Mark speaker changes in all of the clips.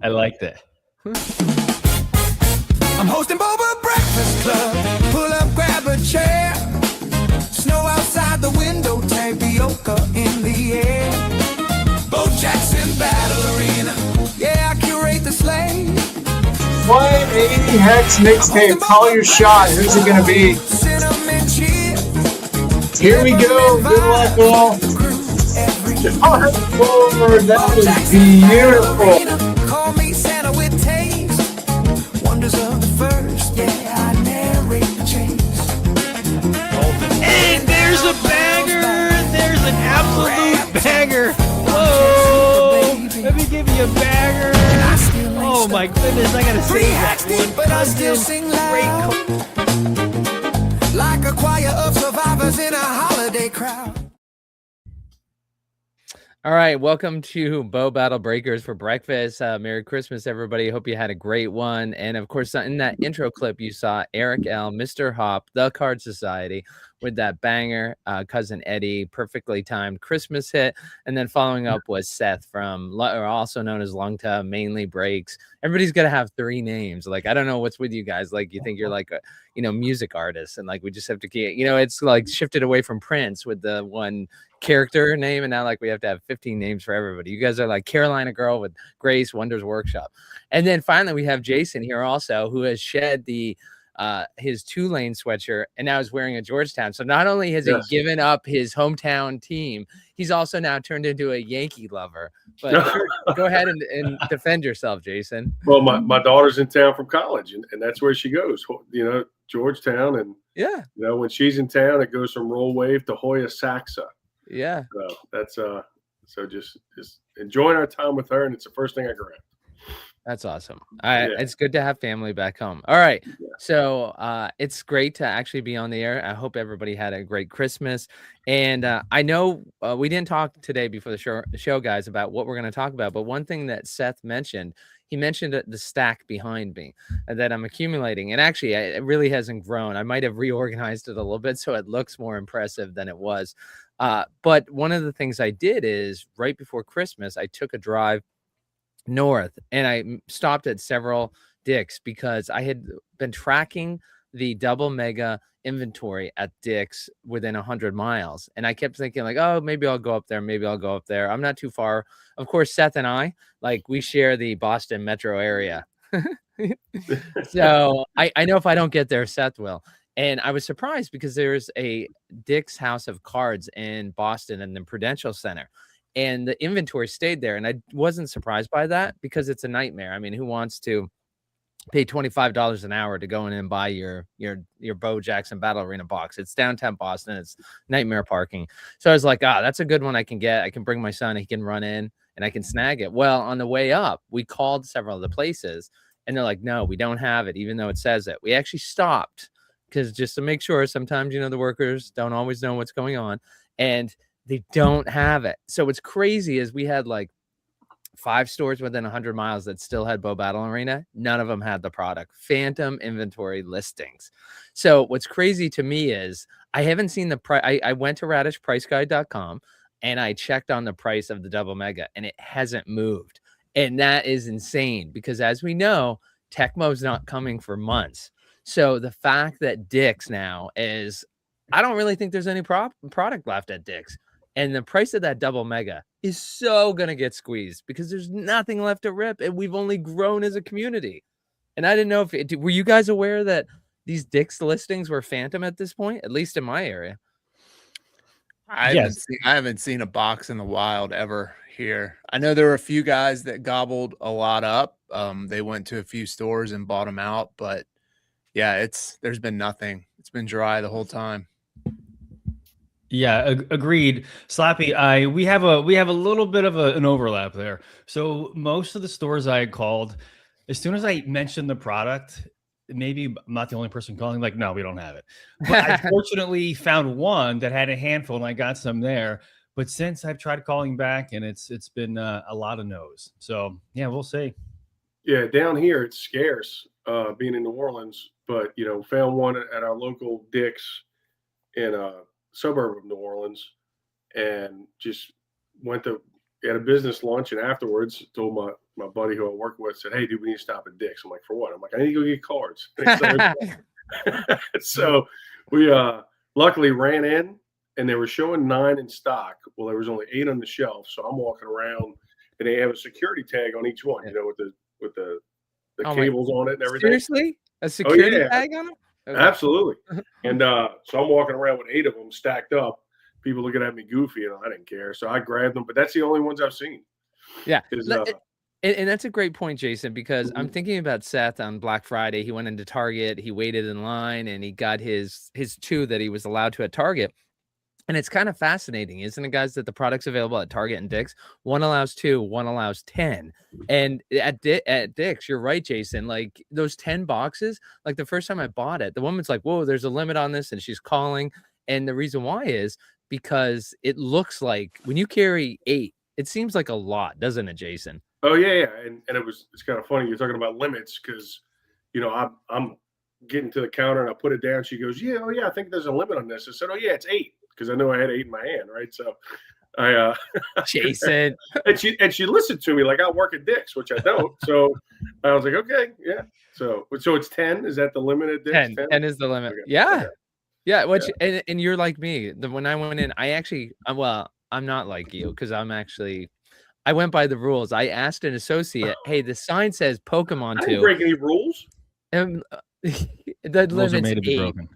Speaker 1: I liked it.
Speaker 2: I'm hosting Boba Breakfast Club. Pull up, grab a chair. Snow outside the window, tapioca in the air. Bo Jackson Battle Arena. Yeah, I curate the sleigh.
Speaker 3: 180 Hex mixtape. Call your shot. Who's it gonna be?
Speaker 2: Cinnamon cheer.
Speaker 3: Here we go. Good luck, all. Forward. That is beautiful.
Speaker 2: Call me Santa with taste. Wonders of the first. Yeah, I narrate the chase.
Speaker 1: And there's a banger. There's an absolute banger. Whoa! Let me give you a banger. Oh my goodness, I gotta say that one.
Speaker 2: But I still sing loud. Like a choir of survivors in a holiday crowd.
Speaker 4: All right, welcome to Bo Battle Breakers for breakfast. Merry Christmas, everybody. Hope you had a great one. And of course, in that intro clip, you saw Eric L., Mr. Hop, The Card Society with that banger, Cousin Eddie, perfectly timed Christmas hit. And then following up was Seth from, or also known as Long Tub, Mainly Breaks. Everybody's got to have three names. Like, I don't know what's with you guys. Like, you think you're like a, music artist, and like, we just have to keep, it's like shifted away from Prince with the one character name, and now like we have to have 15 names for everybody. You guys are like Carolina Girl with Grace, Wonders Workshop. And then finally we have Jason here also, who has shed the his Tulane sweatshirt and now is wearing a Georgetown. So not only has he given up his hometown team, he's also now turned into a Yankee lover. But sure, go ahead and defend yourself, Jason.
Speaker 5: Well, my daughter's in town from college, and that's where she goes, Georgetown. And when she's in town, it goes from Roll Wave to Hoya Saxa.
Speaker 4: Yeah.
Speaker 5: So that's so just enjoying our time with her, and it's the first thing I grabbed.
Speaker 4: That's awesome. It's good to have family back home. All right. Yeah. So it's great to actually be on the air. I hope everybody had a great Christmas. And I know we didn't talk today before the show, guys, about what we're going to talk about. But one thing that Seth mentioned, he mentioned the stack behind me that I'm accumulating. And actually, it really hasn't grown. I might have reorganized it a little bit so it looks more impressive than it was. But one of the things I did is right before Christmas, I took a drive north and I stopped at several Dick's because I had been tracking the double mega inventory at Dick's within 100 miles. And I kept thinking like, oh, maybe I'll go up there. Maybe I'll go up there. I'm not too far. Of course, Seth and I, like, we share the Boston metro area. So I know if I don't get there, Seth will. And I was surprised because there's a Dick's House of Cards in Boston in the Prudential Center. And the inventory stayed there. And I wasn't surprised by that because it's a nightmare. I mean, who wants to pay $25 an hour to go in and buy your Bo Jackson Battle Arena box? It's downtown Boston. It's nightmare parking. So I was like, that's a good one I can get. I can bring my son. He can run in and I can snag it. Well, on the way up, we called several of the places and they're like, no, we don't have it, even though it says it. We actually stopped because just to make sure, sometimes, the workers don't always know what's going on. And they don't have it. So what's crazy is we had like 5 stores within 100 miles that still had Bo Battle Arena. None of them had the product. Phantom inventory listings. So what's crazy to me is I haven't seen the price. I went to radishpriceguide.com and I checked on the price of the double mega and it hasn't moved. And that is insane because as we know, Tecmo's not coming for months. So the fact that Dick's now is, I don't really think there's any product left at Dick's. And the price of that double mega is so going to get squeezed because there's nothing left to rip. And we've only grown as a community. And I didn't know were you guys aware that these Dick's listings were phantom at this point, at least in my area?
Speaker 6: I haven't seen a box in the wild ever here. I know there were a few guys that gobbled a lot up. They went to a few stores and bought them out. But yeah, there's been nothing. It's been dry the whole time.
Speaker 1: Yeah, agreed. Slappy, we have a little bit of an overlap there. So most of the stores I had called, as soon as I mentioned the product, maybe I'm not the only person calling, like, no, we don't have it. But I fortunately found one that had a handful and I got some there. But since I've tried calling back and it's been a lot of no's. So yeah, we'll see.
Speaker 5: Yeah, down here it's scarce, being in New Orleans, but found one at our local Dick's in suburb of New Orleans and just went to at a business lunch, and afterwards told my buddy who I work with, said, "Hey, dude, we need to stop at Dick's." I'm like, "For what?" I'm like, "I need to go get cards." So we luckily ran in, and they were showing 9 in stock. Well, there was only 8 on the shelf, so I'm walking around, and they have a security tag on each one, with the cables on it and everything.
Speaker 4: Seriously, a security tag on it?
Speaker 5: Okay. Absolutely. And so I'm walking around with 8 of them stacked up. People looking at me goofy, and I didn't care, so I grabbed them. But that's the only ones I've seen.
Speaker 4: Yeah. And that's a great point, Jason, because I'm thinking about Seth on Black Friday. He went into Target, he waited in line, and he got his 2 that he was allowed to at Target. And it's kind of fascinating, isn't it, guys, that the product's available at Target and Dick's. One allows 2, one allows 10. And at Dick's, you're right, Jason, like those 10 boxes, like the first time I bought it, the woman's like, "Whoa, there's a limit on this," and she's calling. And the reason why is because it looks like when you carry 8, it seems like a lot, doesn't it, Jason?
Speaker 5: Oh yeah. And it's kind of funny you're talking about limits, because I'm getting to the counter and I put it down. She goes, "Yeah, oh yeah, I think there's a limit on this." I said, "Oh yeah, it's 8," because I know I had 8 in my hand, right? So I
Speaker 4: Jason,
Speaker 5: and she listened to me like I work at Dick's, which I don't. So I was like, okay, yeah. So it's 10. Is that the limit at Dick's?
Speaker 4: 10 is the limit. Okay. Yeah. Okay. Yeah. Which and you're like me. When I went in, I actually I'm not like you, because I went by the rules. I asked an associate, "Hey, the sign says Pokemon 2.
Speaker 5: I didn't break any rules.
Speaker 4: The
Speaker 1: Rules are made to be
Speaker 4: 8.
Speaker 1: broken.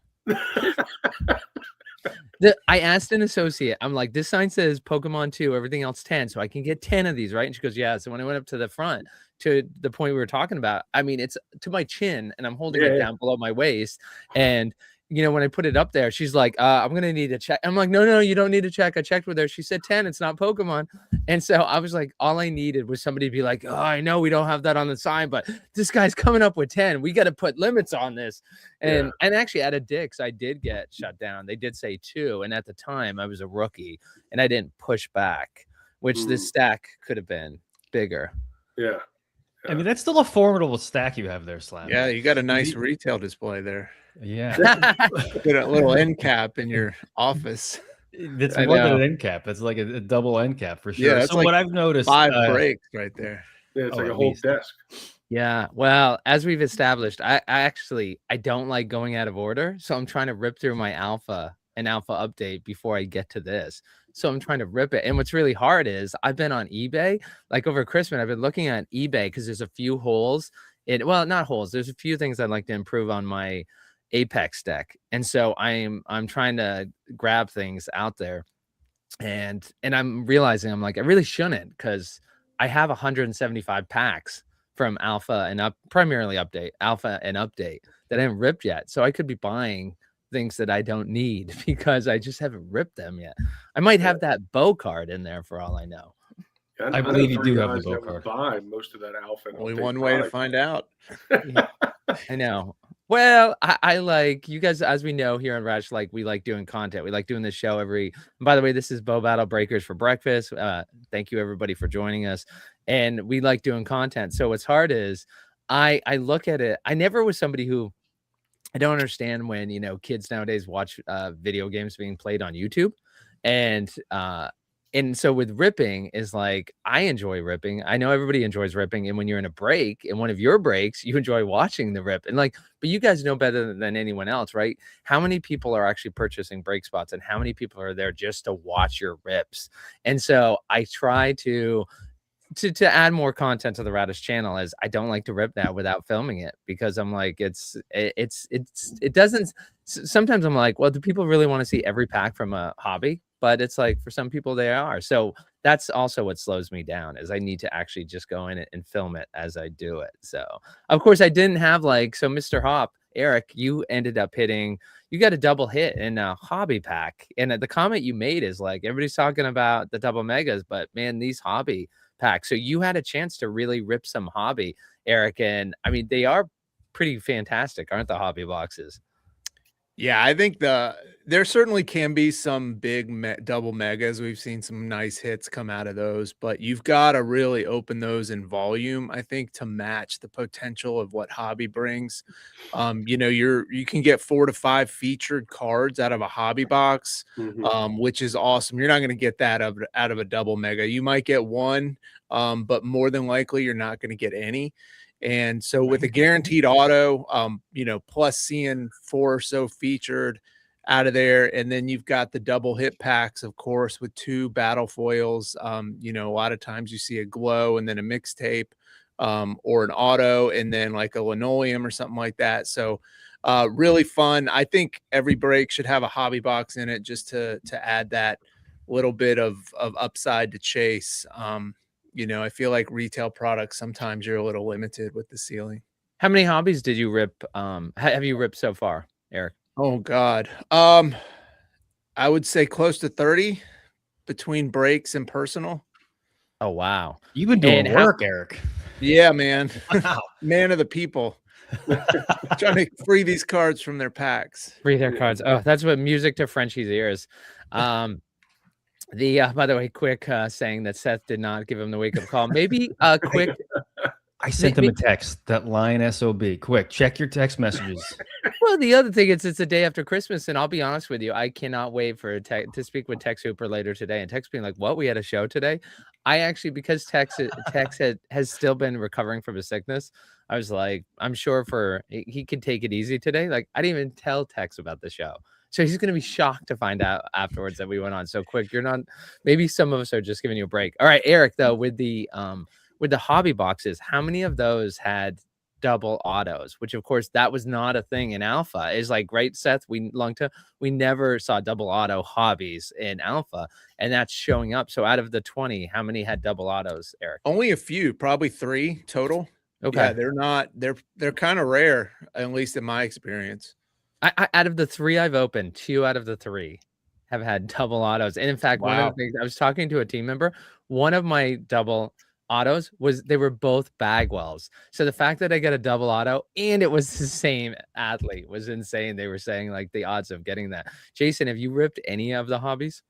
Speaker 4: I asked an associate, I'm like, "This sign says Pokemon 2, everything else 10, so I can get 10 of these, right?" And she goes, "Yeah." So when I went up to the front, to the point we were talking about, I mean, it's to my chin, and I'm holding it down below my waist. And when I put it up there, she's like, "I'm gonna need to check." I'm like, No, you don't need to check. I checked with her. She said 10. It's not Pokemon. And so I was like, all I needed was somebody to be like, "Oh, I know we don't have that on the sign, but this guy's coming up with 10. We got to put limits on this." And actually, at a Dick's, I did get shut down. They did say 2, and at the time, I was a rookie, and I didn't push back, which the stack could have been bigger.
Speaker 5: Yeah.
Speaker 1: I mean, that's still a formidable stack you have there, Slap.
Speaker 6: Yeah, you got a nice retail display there.
Speaker 1: Yeah.
Speaker 6: Put a little end cap in your office.
Speaker 1: That's more than an end cap. It's like a double end cap for sure.
Speaker 6: Yeah,
Speaker 1: so
Speaker 6: like
Speaker 1: what I've noticed,
Speaker 6: 5 breaks right there.
Speaker 5: Yeah, it's like a whole desk.
Speaker 4: Yeah. Well, as we've established, I don't like going out of order. So I'm trying to rip through my alpha update before I get to this. So I'm trying to rip it. And what's really hard is I've been on eBay, like over Christmas, I've been looking at eBay because there's a few holes. Not holes. There's a few things I'd like to improve on my Apex deck. And so I'm trying to grab things out there. And I'm realizing I'm like, I really shouldn't, because I have 175 packs from alpha and primarily alpha and update that I haven't ripped yet. So I could be buying things that I don't need because I just haven't ripped them yet. I might have that bow card in there for all I know.
Speaker 1: I believe you do have the bow card.
Speaker 5: Buy most of that alpha.
Speaker 6: Only one way to find out.
Speaker 4: I know. Well, I like you guys, as we know here on Ratch, like we like doing content. We like doing this show and by the way, this is Bow Battle Breakers for breakfast. Thank you everybody for joining us. And we like doing content. So what's hard is I look at it. I never was somebody who, I don't understand when, kids nowadays watch video games being played on YouTube. And so with ripping is like, I enjoy ripping. I know everybody enjoys ripping. And when you're in a break, in one of your breaks, you enjoy watching the rip. And but you guys know better than anyone else, right? How many people are actually purchasing break spots and how many people are there just to watch your rips? And so I try to add more content to the Radish channel, as I don't like to rip now without filming it, because I'm like, it doesn't, sometimes I'm like, well, do people really want to see every pack from a hobby? But it's like, for some people they are. So that's also what slows me down, is I need to actually just go in and film it as I do it. So of course I didn't have so Mr. Hop, Eric, you ended up you got a double hit in a hobby pack. And the comment you made is like, everybody's talking about the double megas, but man, these hobby packs. So you had a chance to really rip some hobby, Eric. And I mean, they are pretty fantastic, aren't the hobby boxes?
Speaker 6: Yeah, I think there certainly can be some big double megas. We've seen some nice hits come out of those, but you've got to really open those in volume, I think, to match the potential of what hobby brings. You can get 4 to 5 featured cards out of a hobby box, which is awesome. You're not going to get that out of a double mega. You might get one, but more than likely you're not going to get any. And so with a guaranteed auto, plus seeing 4 or so featured out of there, and then you've got the double hit packs, of course, with 2 battle foils. A lot of times you see a glow and then a mixtape, or an auto, and then like a linoleum or something like that. So really fun. I think every break should have a hobby box in it just to add that little bit of upside to chase. I feel like retail products, sometimes you're a little limited with the ceiling.
Speaker 4: How many hobbies did you rip? Have you ripped so far, Eric?
Speaker 6: Oh God. I would say close to 30 between breaks and personal.
Speaker 4: Oh, wow.
Speaker 1: You've been doing work, Eric.
Speaker 6: Yeah, man.
Speaker 1: Wow.
Speaker 6: Man of the people. Trying to free these cards from their packs.
Speaker 4: Free their cards. Oh, that's what music to Frenchie's ears. By the way, quick saying that Seth did not give him the wake up call. Maybe quick.
Speaker 1: I sent them a text, that line SOB. Quick, check your text messages.
Speaker 4: Well, the other thing is it's the day after Christmas, and I'll be honest with you, I cannot wait for to speak with Tex Hooper later today. And Tex being like, "What? We had a show today?" I actually, because Tex has still been recovering from his sickness, I was like, I'm sure he could take it easy today. Like, I didn't even tell Tex about the show. So he's going to be shocked to find out afterwards that we went on. So quick, you're not, maybe some of us are just giving you a break. All right, Eric, though, with the hobby boxes, how many of those had double autos, which of course that was not a thing in alpha? Is like, right, Seth, we never saw double auto hobbies in alpha, and that's showing up. So out of the 20, how many had double autos, Eric?
Speaker 6: Only a few, probably 3 total.
Speaker 4: Okay.
Speaker 6: Yeah, they're kind of rare, at least in my experience.
Speaker 4: I out of the 3 I've opened, 2 out of the 3 have had double autos. And in fact, one of the things, I was talking to a team member, one of my double autos they were both Bagwells. So the fact that I got a double auto and it was the same athlete was insane. They were saying like the odds of getting that. Jason, have you ripped any of the hobbies?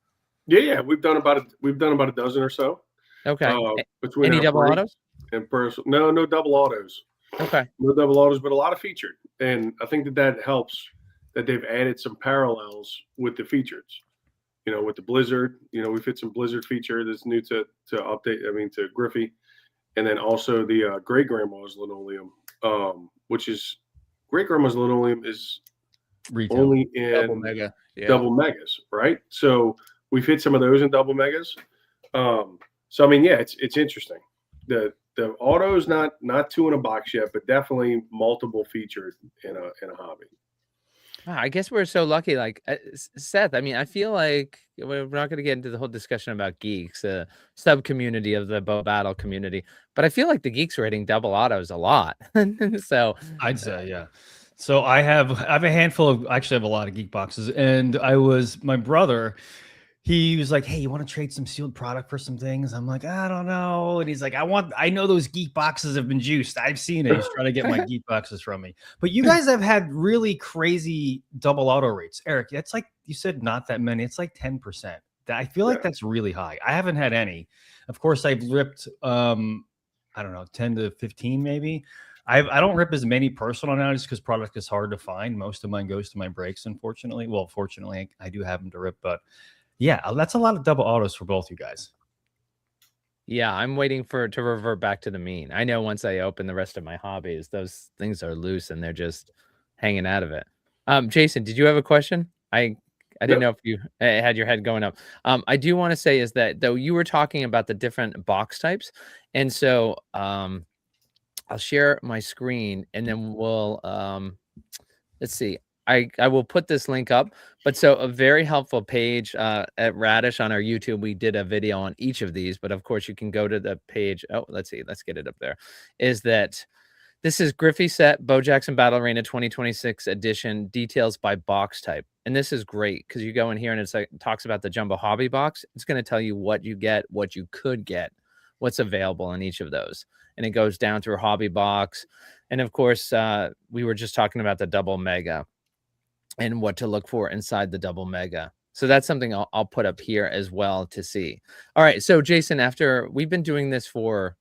Speaker 5: Yeah. We've done about a dozen or so.
Speaker 4: Okay.
Speaker 5: Between
Speaker 4: any double autos?
Speaker 5: And personal, no double autos.
Speaker 4: Okay.
Speaker 5: No double autos, but a lot of featured. And I think that helps that they've added some parallels with the features. With the Blizzard, we've hit some Blizzard feature that's new to update. To Griffey, and then also the Great Grandma's Linoleum, which is Great Grandma's Linoleum is
Speaker 1: Retail.
Speaker 5: only in double megas, right? So we've hit some of those in double megas. It's interesting. The auto's not 2 in a box yet, but definitely multiple featured in a hobby.
Speaker 4: I guess we're so lucky. Like Seth, I feel like we're not going to get into the whole discussion about geeks, sub community of the Bow Battle community, but I feel like the geeks are hitting double autos a lot. So
Speaker 1: I'd say, yeah. So I have a handful of, actually I have a lot of geek boxes, and my brother, he was like, "Hey, you want to trade some sealed product for some things?" I'm like, "I don't know." And he's like, I know those geek boxes have been juiced. I've seen it. He's trying to get my geek boxes from me. But you guys have had really crazy double auto rates. Eric, that's like, you said not that many. It's like 10%. I feel like that's really high. I haven't had any. Of course, I've ripped, I don't know, 10 to 15 maybe. I don't rip as many personal now just because product is hard to find. Most of mine goes to my breaks, unfortunately. Well, fortunately, I do have them to rip, but yeah, that's a lot of double autos for both you guys.
Speaker 4: Yeah, I'm waiting to revert back to the mean. I know once I open the rest of my hobbies, those things are loose and they're just hanging out of it. Jason, did you have a question? I didn't know if you had your head going up. I do want to say is that, though, you were talking about the different box types, and so I'll share my screen and then we'll let's see. I will put this link up, but so a very helpful page at Radish on our YouTube. We did a video on each of these, but of course you can go to the page. Oh, let's see. Let's get it up there. Is that this is Griffey set Bo Jackson Battle Arena 2026 edition, details by box type. And this is great because you go in here and it talks about the jumbo hobby box. It's going to tell you what you get, what you could get, what's available in each of those. And it goes down through hobby box. And of course, we were just talking about the double mega. and what to look for inside the double mega. So that's something I'll put up here as well to see. All right. So Jason, after we've been doing this for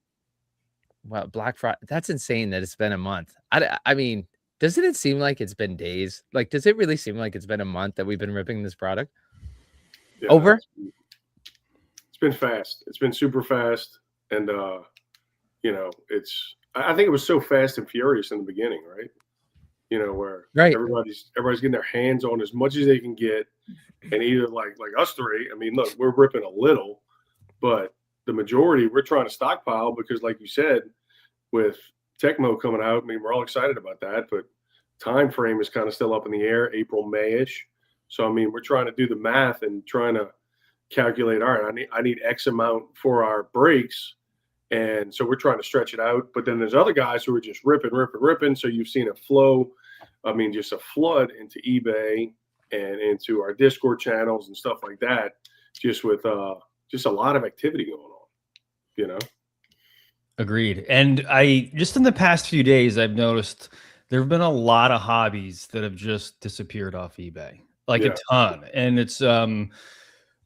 Speaker 4: Black Friday, that's insane that it's been a month. I mean, doesn't it seem like it's been days? Like, does it really seem like it's been a month that we've been ripping this product?
Speaker 5: Yeah,
Speaker 4: Over?
Speaker 5: It's been fast. It's been super fast. And, I think it was so fast and furious in the beginning, right? Where
Speaker 4: Right.
Speaker 5: everybody's getting their hands on as much as they can get. And either like us three, I mean, look, we're ripping a little, but the majority we're trying to stockpile because, like you said, with Tecmo coming out, I mean, we're all excited about that, but time frame is kind of still up in the air, April, May-ish. So, I mean, we're trying to do the math and trying to calculate, all right, I need X amount for our breaks. And so we're trying to stretch it out. But then there's other guys who are just ripping. So you've seen a flow, I mean, just a flood into eBay and into our Discord channels and stuff like that, just with just a lot of activity going on,
Speaker 1: Agreed. And I just in the past few days, I've noticed there have been a lot of hobbies that have just disappeared off eBay, like a ton. And it's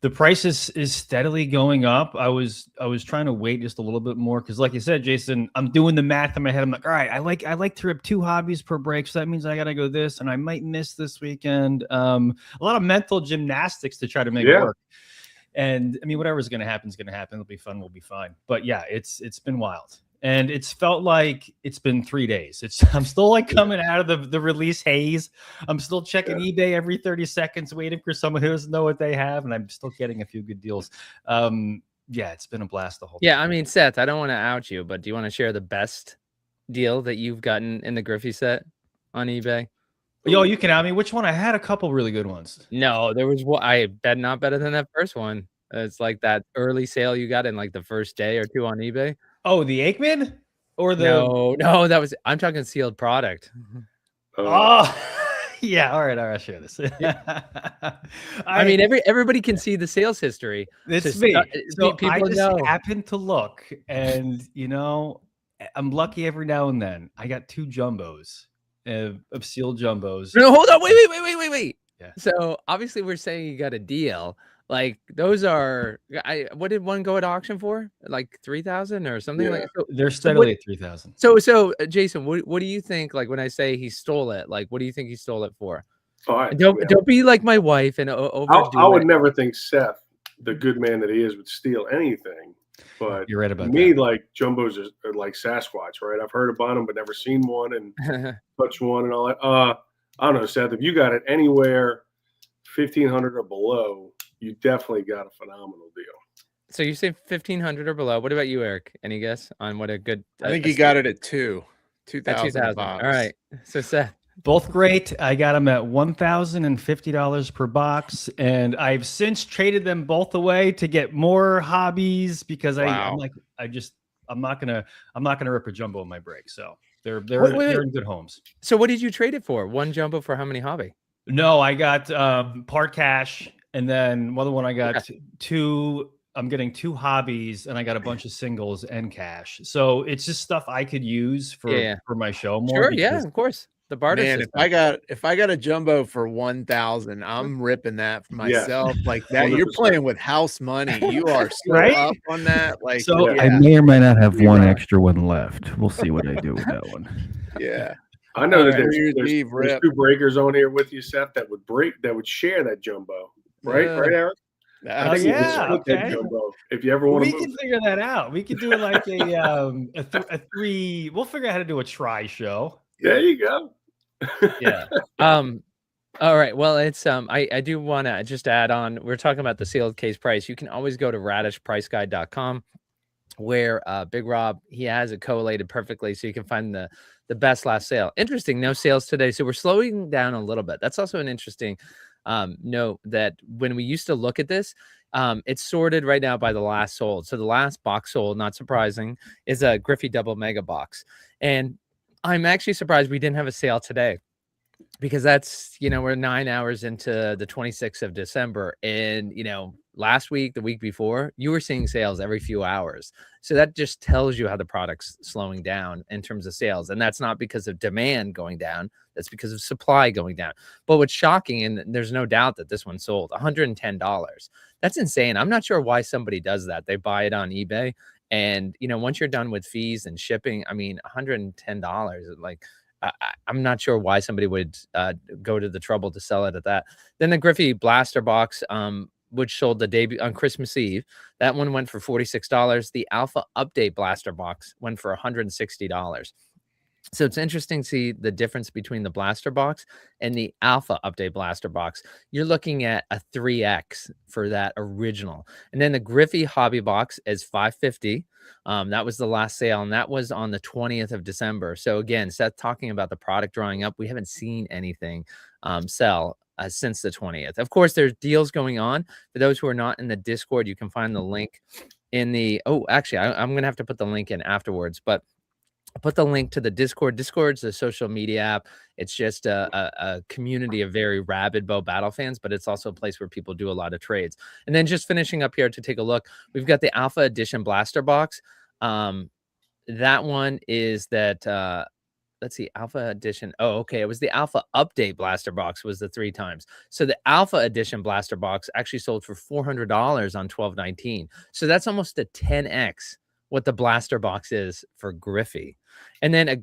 Speaker 1: the price is steadily going up. I was trying to wait just a little bit more because, like you said, Jason, I'm doing the math in my head. I'm like, all right, I like to rip 2 hobbies per break, so that means I gotta go this, and I might miss this weekend. A lot of mental gymnastics to try to make it work. And I mean, whatever's gonna happen is gonna happen. It'll be fun. We'll be fine. But yeah, it's been wild. And it's felt like it's been 3 days. I'm still like coming out of the release haze. I'm still checking eBay every 30 seconds, waiting for someone who doesn't know what they have, and I'm still getting a few good deals. It's been a blast the whole time.
Speaker 4: Yeah, I mean, Seth, I don't want to out you, but do you want to share the best deal that you've gotten in the Griffey set on eBay?
Speaker 1: Yo, you can out me. Which one? I had a couple really good ones.
Speaker 4: No, there was one. I bet not better than that first one. It's like that early sale you got in like the first day or 2 on eBay.
Speaker 1: Oh, the Aikman? Or the
Speaker 4: No, that was I'm talking sealed product.
Speaker 1: Oh yeah, all right, I'll share this.
Speaker 4: I mean, everybody can see the sales history.
Speaker 1: It's me. So
Speaker 4: people
Speaker 1: I just
Speaker 4: know.
Speaker 1: happened to look, and I'm lucky every now and then. I got 2 jumbos of sealed jumbos.
Speaker 4: No, hold on, wait.
Speaker 1: Yeah.
Speaker 4: So obviously we're saying you got a deal. Like those are, what did one go at auction for? Like 3,000 or something like that.
Speaker 1: They're steadily at 3,000.
Speaker 4: So Jason, what do you think? Like when I say he stole it, like what do you think he stole it for? Don't be like my wife and overdo
Speaker 5: I would never think Seth, the good man that he is, would steal anything. But
Speaker 1: you're right about
Speaker 5: me,
Speaker 1: that.
Speaker 5: like jumbos are like Sasquatch, right? I've heard about them, but never seen one and touched one and all that. I don't know, Seth. If you got it anywhere 1,500 or below, you definitely got a phenomenal deal.
Speaker 4: So you say 1,500 or below. What about you, Eric? Any guess on what a good?
Speaker 6: I think he got it at 2,000.
Speaker 4: All right. So Seth.
Speaker 1: Both great. I got them at $1,050 per box, and I've since traded them both away to get more hobbies because I'm not gonna rip a jumbo in my break. So they're in good homes.
Speaker 4: So what did you trade it for? 1 jumbo for how many hobby?
Speaker 1: No, I got part cash, and then one I got 2. I'm getting 2 hobbies, and I got a bunch of singles and cash. So it's just stuff I could use for my show more.
Speaker 4: Sure, yeah, of course. The barter system.
Speaker 6: if I got a jumbo for 1,000, I'm ripping that for myself. Like that, 100%. You're playing with house money. You are
Speaker 1: right
Speaker 6: up on that. Like,
Speaker 1: so
Speaker 7: I may or may not have one extra one left. We'll see what I do with that one.
Speaker 6: Yeah.
Speaker 5: I know that there's 2 breakers on here with you, Seth, that would share that jumbo. Right, Eric?
Speaker 1: I think
Speaker 5: that jumbo, if you ever want to move.
Speaker 1: We can figure that out. We could do like a 3. We'll figure out how to do a try show.
Speaker 5: There you go.
Speaker 4: Yeah. All right. Well, it's I do want to just add on. We're talking about the sealed case price. You can always go to radishpriceguide.com where Big Rob, he has it collated perfectly so you can find the best last sale. Interesting, no sales today. So we're slowing down a little bit. That's also an interesting note that when we used to look at this, it's sorted right now by the last sold. So the last box sold, not surprising, is a Griffey double mega box. And I'm actually surprised we didn't have a sale today because that's, we're 9 hours into the 26th of December. And, last week, the week before, you were seeing sales every few hours. So that just tells you how the product's slowing down in terms of sales. And that's not because of demand going down. That's because of supply going down. But what's shocking, and there's no doubt that this one sold $110. That's insane. I'm not sure why somebody does that. They buy it on eBay. And, you know, once you're done with fees and shipping, I mean, $110, like, I'm not sure why somebody would go to the trouble to sell it at that. Then the Griffey Blaster Box, which sold the day on Christmas Eve, that one went for $46. The Alpha Update Blaster Box went for $160. So it's interesting to see the difference between the Blaster Box and the Alpha Update Blaster Box. You're looking at a 3x for that original. And then the Griffey Hobby Box is $550. That was the last sale, and that was on the 20th of December. So again, Seth talking about the product drawing up. We haven't seen anything sell since the 20th. Of course, there's deals going on. For those who are not in the Discord, you can find the link in the, actually, I'm going to have to put the link in afterwards, but I'll put the link to the Discord. Discord's a social media app. It's just a community of very rabid Bo Battle fans, but it's also a place where people do a lot of trades. And then just finishing up here to take a look, we've got the Alpha Edition Blaster Box. That one is that, let's see, Alpha Edition. Oh, okay. It was the Alpha Update Blaster Box was the 3 times. So the Alpha Edition Blaster Box actually sold for $400 on 12/19. So that's almost a 10x what the Blaster Box is for Griffey. And then a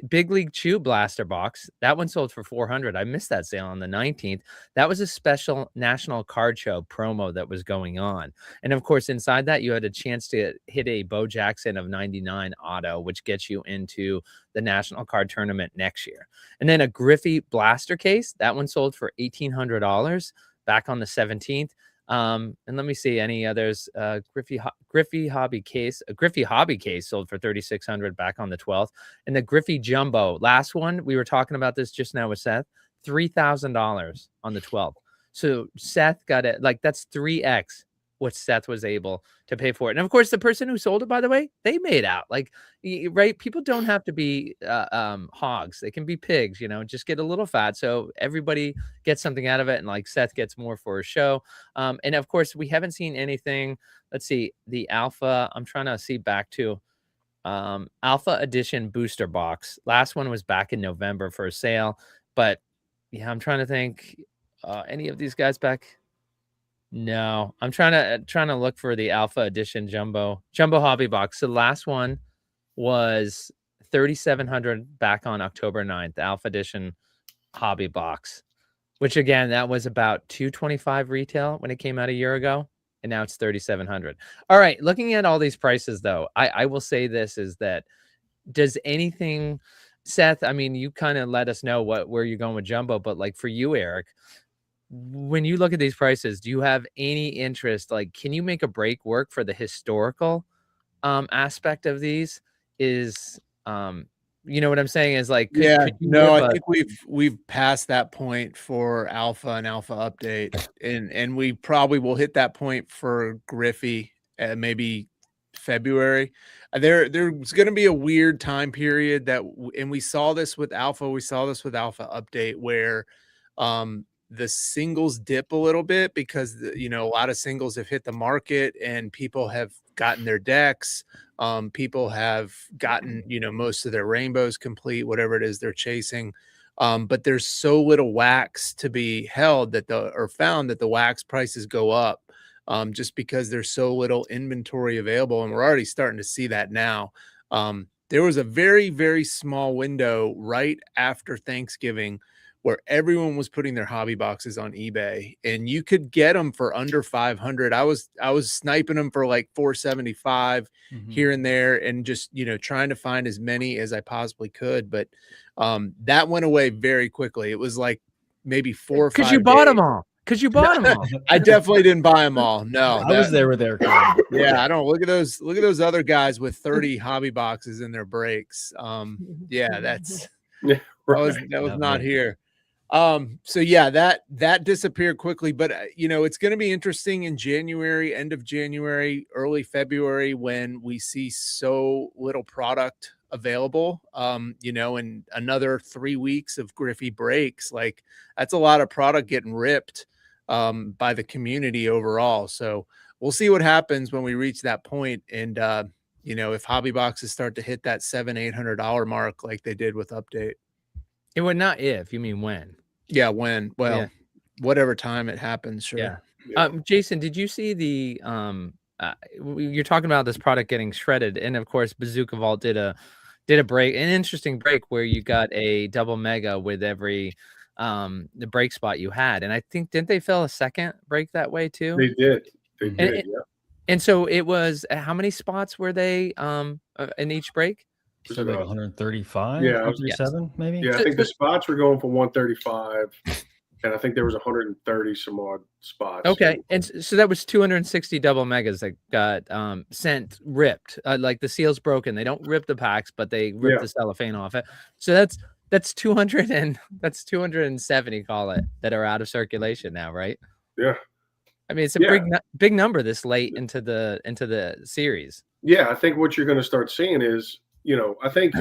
Speaker 4: Big League Chew Blaster Box, that one sold for $400. I missed that sale on the 19th. That was a special National Card Show promo that was going on. And of course, inside that, you had a chance to hit a Bo Jackson of 99 auto, which gets you into the National Card Tournament next year. And then a Griffey Blaster Case, that one sold for $1,800 back on the 17th. And let me see any others. Griffey Hobby Case, a Griffey Hobby Case sold for $3,600 back on the 12th. And the Griffey Jumbo, last one, we were talking about this just now with Seth, $3,000 on the 12th. So Seth got it, like that's 3x what Seth was able to pay for it. And of course, the person who sold it, by the way, they made out. Like, right? People don't have to be hogs. They can be pigs, you know, just get a little fat. So everybody gets something out of it. And like Seth gets more for a show. And of course, we haven't seen anything. Let's see, the Alpha, I'm trying to see back to Alpha Edition Booster Box. Last one was back in November for a sale. But yeah, I'm trying to think any of these guys back. No, I'm trying to look for the Alpha Edition Jumbo Hobby Box. So the last one was $3,700 back on October 9th, Alpha Edition Hobby Box, which again, that was about $225 retail when it came out a year ago, and now it's $3,700. All right, looking at all these prices though, I will say this is that, does anything, Seth, I mean, you kind of let us know where you're going with Jumbo, but like for you, Eric, when you look at these prices, do you have any interest? Like, can you make a break work for the historical aspect of these? Is you know what I'm saying? Is like,
Speaker 6: I think we've passed that point for Alpha and Alpha Update, and we probably will hit that point for Griffey maybe February. There's going to be a weird time period and we saw this with Alpha, we saw this with Alpha Update, where the singles dip a little bit because, you know, a lot of singles have hit the market and people have gotten their decks. People have gotten, you know, most of their rainbows complete, whatever it is they're chasing. But there's so little wax to be held found that the wax prices go up just because there's so little inventory available. And we're already starting to see that now. There was a very, very small window right after Thanksgiving where everyone was putting their hobby boxes on eBay, and you could get them for under 500. I was sniping them for like 475 here and there, and just, you know, trying to find as many as I possibly could. But that went away very quickly. It was like maybe 4 or 5
Speaker 4: because you bought them all. Because you bought them all.
Speaker 6: I definitely didn't buy them all. No,
Speaker 1: I was there with Eric.
Speaker 6: Yeah, I don't look at those other guys with 30 hobby boxes in their breaks. Yeah, that was not here. So yeah, that disappeared quickly, but you know, it's going to be interesting in January, end of January, early February, when we see so little product available, you know, and another 3 weeks of Griffey breaks. Like, that's a lot of product getting ripped by the community overall. So we'll see what happens when we reach that point. And, you know, if hobby boxes start to hit that $700-800 mark, like they did with Update.
Speaker 4: It would not if you mean when.
Speaker 6: Yeah. When, well,
Speaker 4: Yeah.
Speaker 6: whatever time it happens. Sure.
Speaker 4: Yeah.
Speaker 5: Yeah.
Speaker 4: Jason, did you see the you're talking about this product getting shredded, and of course Bazooka Vault did a break, an interesting break where you got a double mega with every the break spot you had, and I think didn't they fill a second break that way too?
Speaker 5: They did. They
Speaker 4: And
Speaker 5: did.
Speaker 4: it-
Speaker 5: Yeah.
Speaker 4: And so it was how many spots were they in each break?
Speaker 1: So like 135,
Speaker 5: Yeah, I was-
Speaker 1: 137 maybe.
Speaker 5: Yeah, I think the spots were going for 135, and I think there was 130 some odd spots.
Speaker 4: Okay, and so that was 260 double megas that got sent ripped. Like the seal's broken. They don't rip the packs, but they rip
Speaker 5: Yeah.
Speaker 4: the cellophane off it. So that's 200 and that's 270, call it, that are out of circulation now, right?
Speaker 5: Yeah.
Speaker 4: I mean, it's a big number this late into the series.
Speaker 5: Yeah, I think what you're going to start seeing is, you know, I think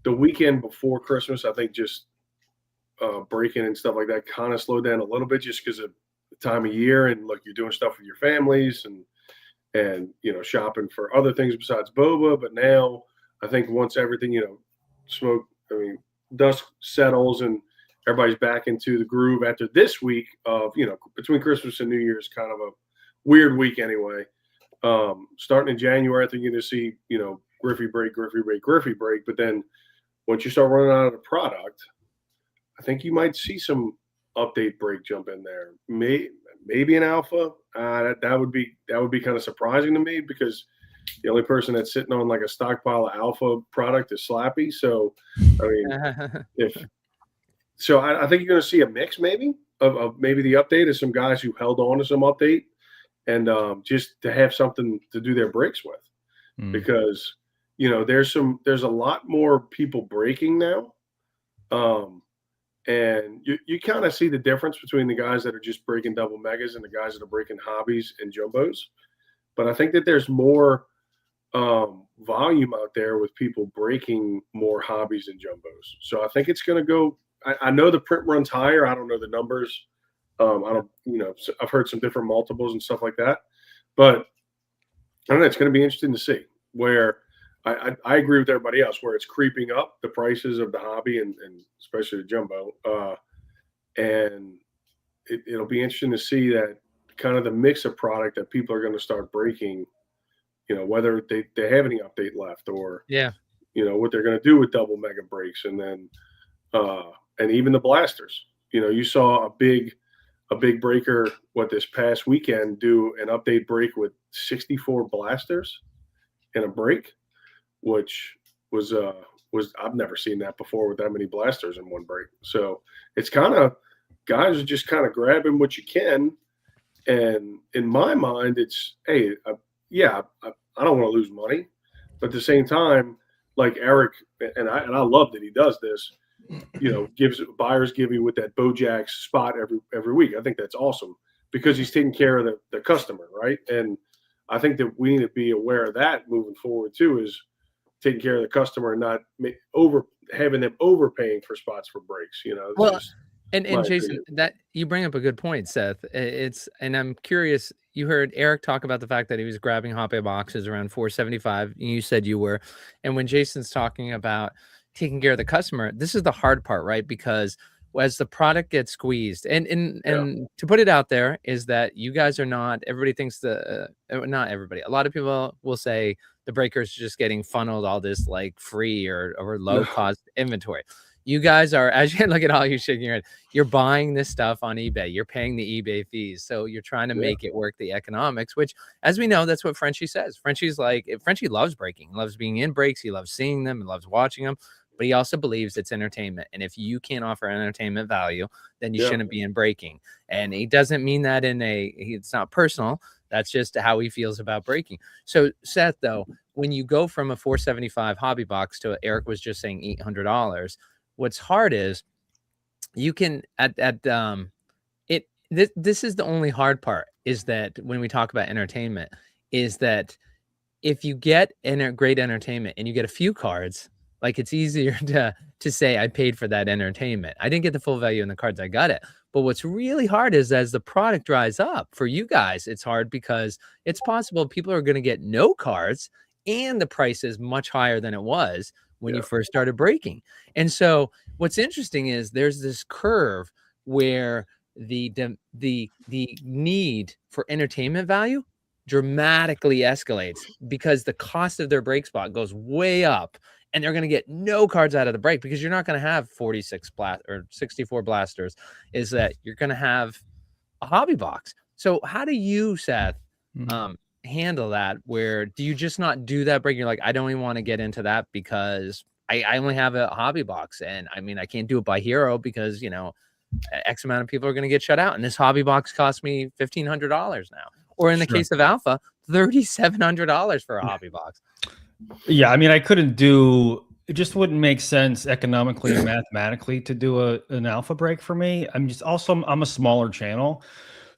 Speaker 5: the weekend before Christmas, I think just breaking and stuff like that kind of slowed down a little bit just because of the time of year, and look, you're doing stuff with your families and you know, shopping for other things besides boba. But now I think once everything, you know, dust settles and everybody's back into the groove after this week of, you know, between Christmas and New Year's, kind of a weird week anyway. Starting in January, I think you're going to see, you know, Griffey break. But then once you start running out of the product, I think you might see some update break jump in there. Maybe an alpha. That would be kind of surprising to me, because the only person that's sitting on like a stockpile of alpha product is Slappy. So, I mean, I think you're going to see a mix maybe of maybe the update of some guys who held on to some update and just to have something to do their breaks with, because, you know, there's a lot more people breaking now. And you kind of see the difference between the guys that are just breaking double megas and the guys that are breaking hobbies and jumbos. But I think that there's more volume out there with people breaking more hobbies and jumbos. So I think it's going to go. I know the print runs higher. I don't know the numbers. I don't, you know, I've heard some different multiples and stuff like that. But I don't know. It's going to be interesting to see where. I agree with everybody else where it's creeping up the prices of the hobby and especially the jumbo. And it'll be interesting to see that kind of the mix of product that people are going to start breaking, you know, whether they have any update left or,
Speaker 4: Yeah,
Speaker 5: you know, what they're going to do with double mega breaks. And then, and even the blasters, you know, you saw a big breaker, this past weekend, do an update break with 64 blasters in a break, which was I've never seen that before with that many blasters in one break. So it's kind of, guys are just kind of grabbing what you can. And in my mind, it's, hey, I don't want to lose money, but at the same time, like Eric, and I love that he does this, you know, buyers give you with that Bojack spot every week. I think that's awesome because he's taking care of the customer, right? And I think that we need to be aware of that moving forward too, is taking care of the customer and not having them overpaying for spots for breaks, you know.
Speaker 4: well, and Jason, that you bring up a good point, Seth. And I'm curious. You heard Eric talk about the fact that he was grabbing hobby boxes around 475. And you said you were. And when Jason's talking about taking care of the customer, this is the hard part, right? Because as the product gets squeezed, and to put it out there is that you guys are not. Everybody thinks not everybody. A lot of people will say the breakers are just getting funneled all this like free or low cost inventory. You guys are, as you look at all you shaking your head, you're buying this stuff on eBay. You're paying the eBay fees. So you're trying to make it work the economics, which, as we know, that's what Frenchie says. Frenchie loves breaking, loves being in breaks. He loves seeing them and loves watching them. But he also believes it's entertainment. And if you can't offer entertainment value, then you shouldn't be in breaking. And he doesn't mean that it's not personal. That's just how he feels about breaking. So Seth, though, when you go from a 475 hobby box to Eric was just saying $800, what's hard is you can this is the only hard part, is that when we talk about entertainment, is that if you get great entertainment and you get a few cards, like it's easier to say I paid for that entertainment. I didn't get the full value in the cards. I got it. But what's really hard is as the product dries up for you guys, it's hard because it's possible people are going to get no cards and the price is much higher than it was when you first started breaking. And so what's interesting is there's this curve where the need for entertainment value dramatically escalates because the cost of their break spot goes way up and they're going to get no cards out of the break because you're not going to have 46 or 64 blasters, is that you're going to have a hobby box. So how do you, Seth, handle that? Where do you just not do that break? You're like, I don't even want to get into that because I only have a hobby box. And I mean, I can't do it by hero because, you know, X amount of people are going to get shut out. And this hobby box cost me $1,500 now. Or in the case of Alpha, $3,700 for a hobby box.
Speaker 1: Yeah, I mean, I couldn't do. It just wouldn't make sense economically and mathematically to do an alpha break for me. I'm a smaller channel,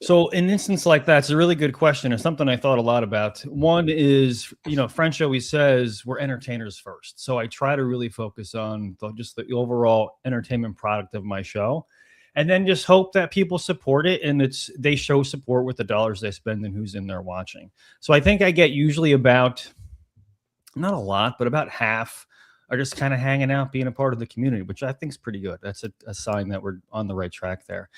Speaker 1: so in an instance like that, it's a really good question. It's something I thought a lot about. One is, you know, French always says we're entertainers first, so I try to really focus on just the overall entertainment product of my show. And then just hope that people support it and they show support with the dollars they spend and who's in there watching. So I think I get usually about, not a lot, but about half are just kind of hanging out, being a part of the community, which I think is pretty good. That's a sign that we're on the right track there.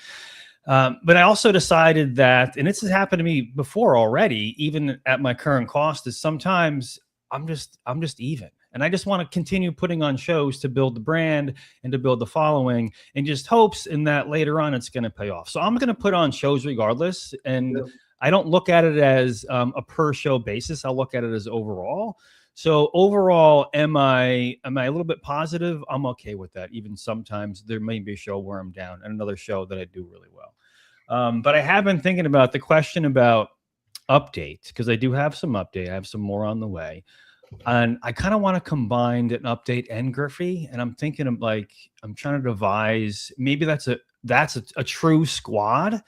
Speaker 1: But I also decided that, and this has happened to me before already, even at my current cost, is sometimes I'm just even. And I just want to continue putting on shows to build the brand and to build the following, and just hopes in that later on it's going to pay off. So I'm going to put on shows regardless. And I don't look at it as a per show basis. I'll look at it as overall. So overall, am I a little bit positive? I'm okay with that. Even sometimes there may be a show where I'm down and another show that I do really well. But I have been thinking about the question about update, because I do have some update. I have some more on the way. And I kind of want to combine an update and Griffey. And I'm thinking of I'm trying to devise, maybe that's a true squad.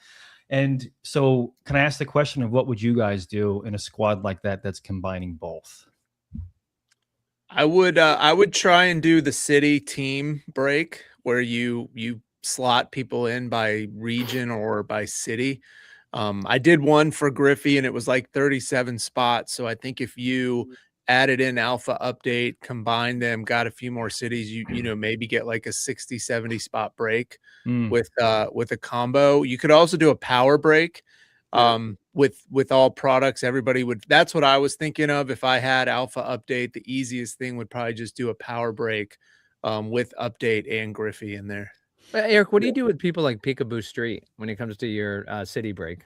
Speaker 1: And so can I ask the question of what would you guys do in a squad like that that's combining both?
Speaker 6: I would try and do the city team break where you slot people in by region or by city. I did one for Griffey and it was like 37 spots. So I think if you added in alpha update, combined them, got a few more cities, you know, maybe get like a 60, 70 spot break with a combo. You could also do a power break with all products. Everybody would, that's what I was thinking of. If I had alpha update, the easiest thing would probably just do a power break with update and Griffey in there.
Speaker 4: Eric, what do you do with people like Peekaboo Street when it comes to your city break?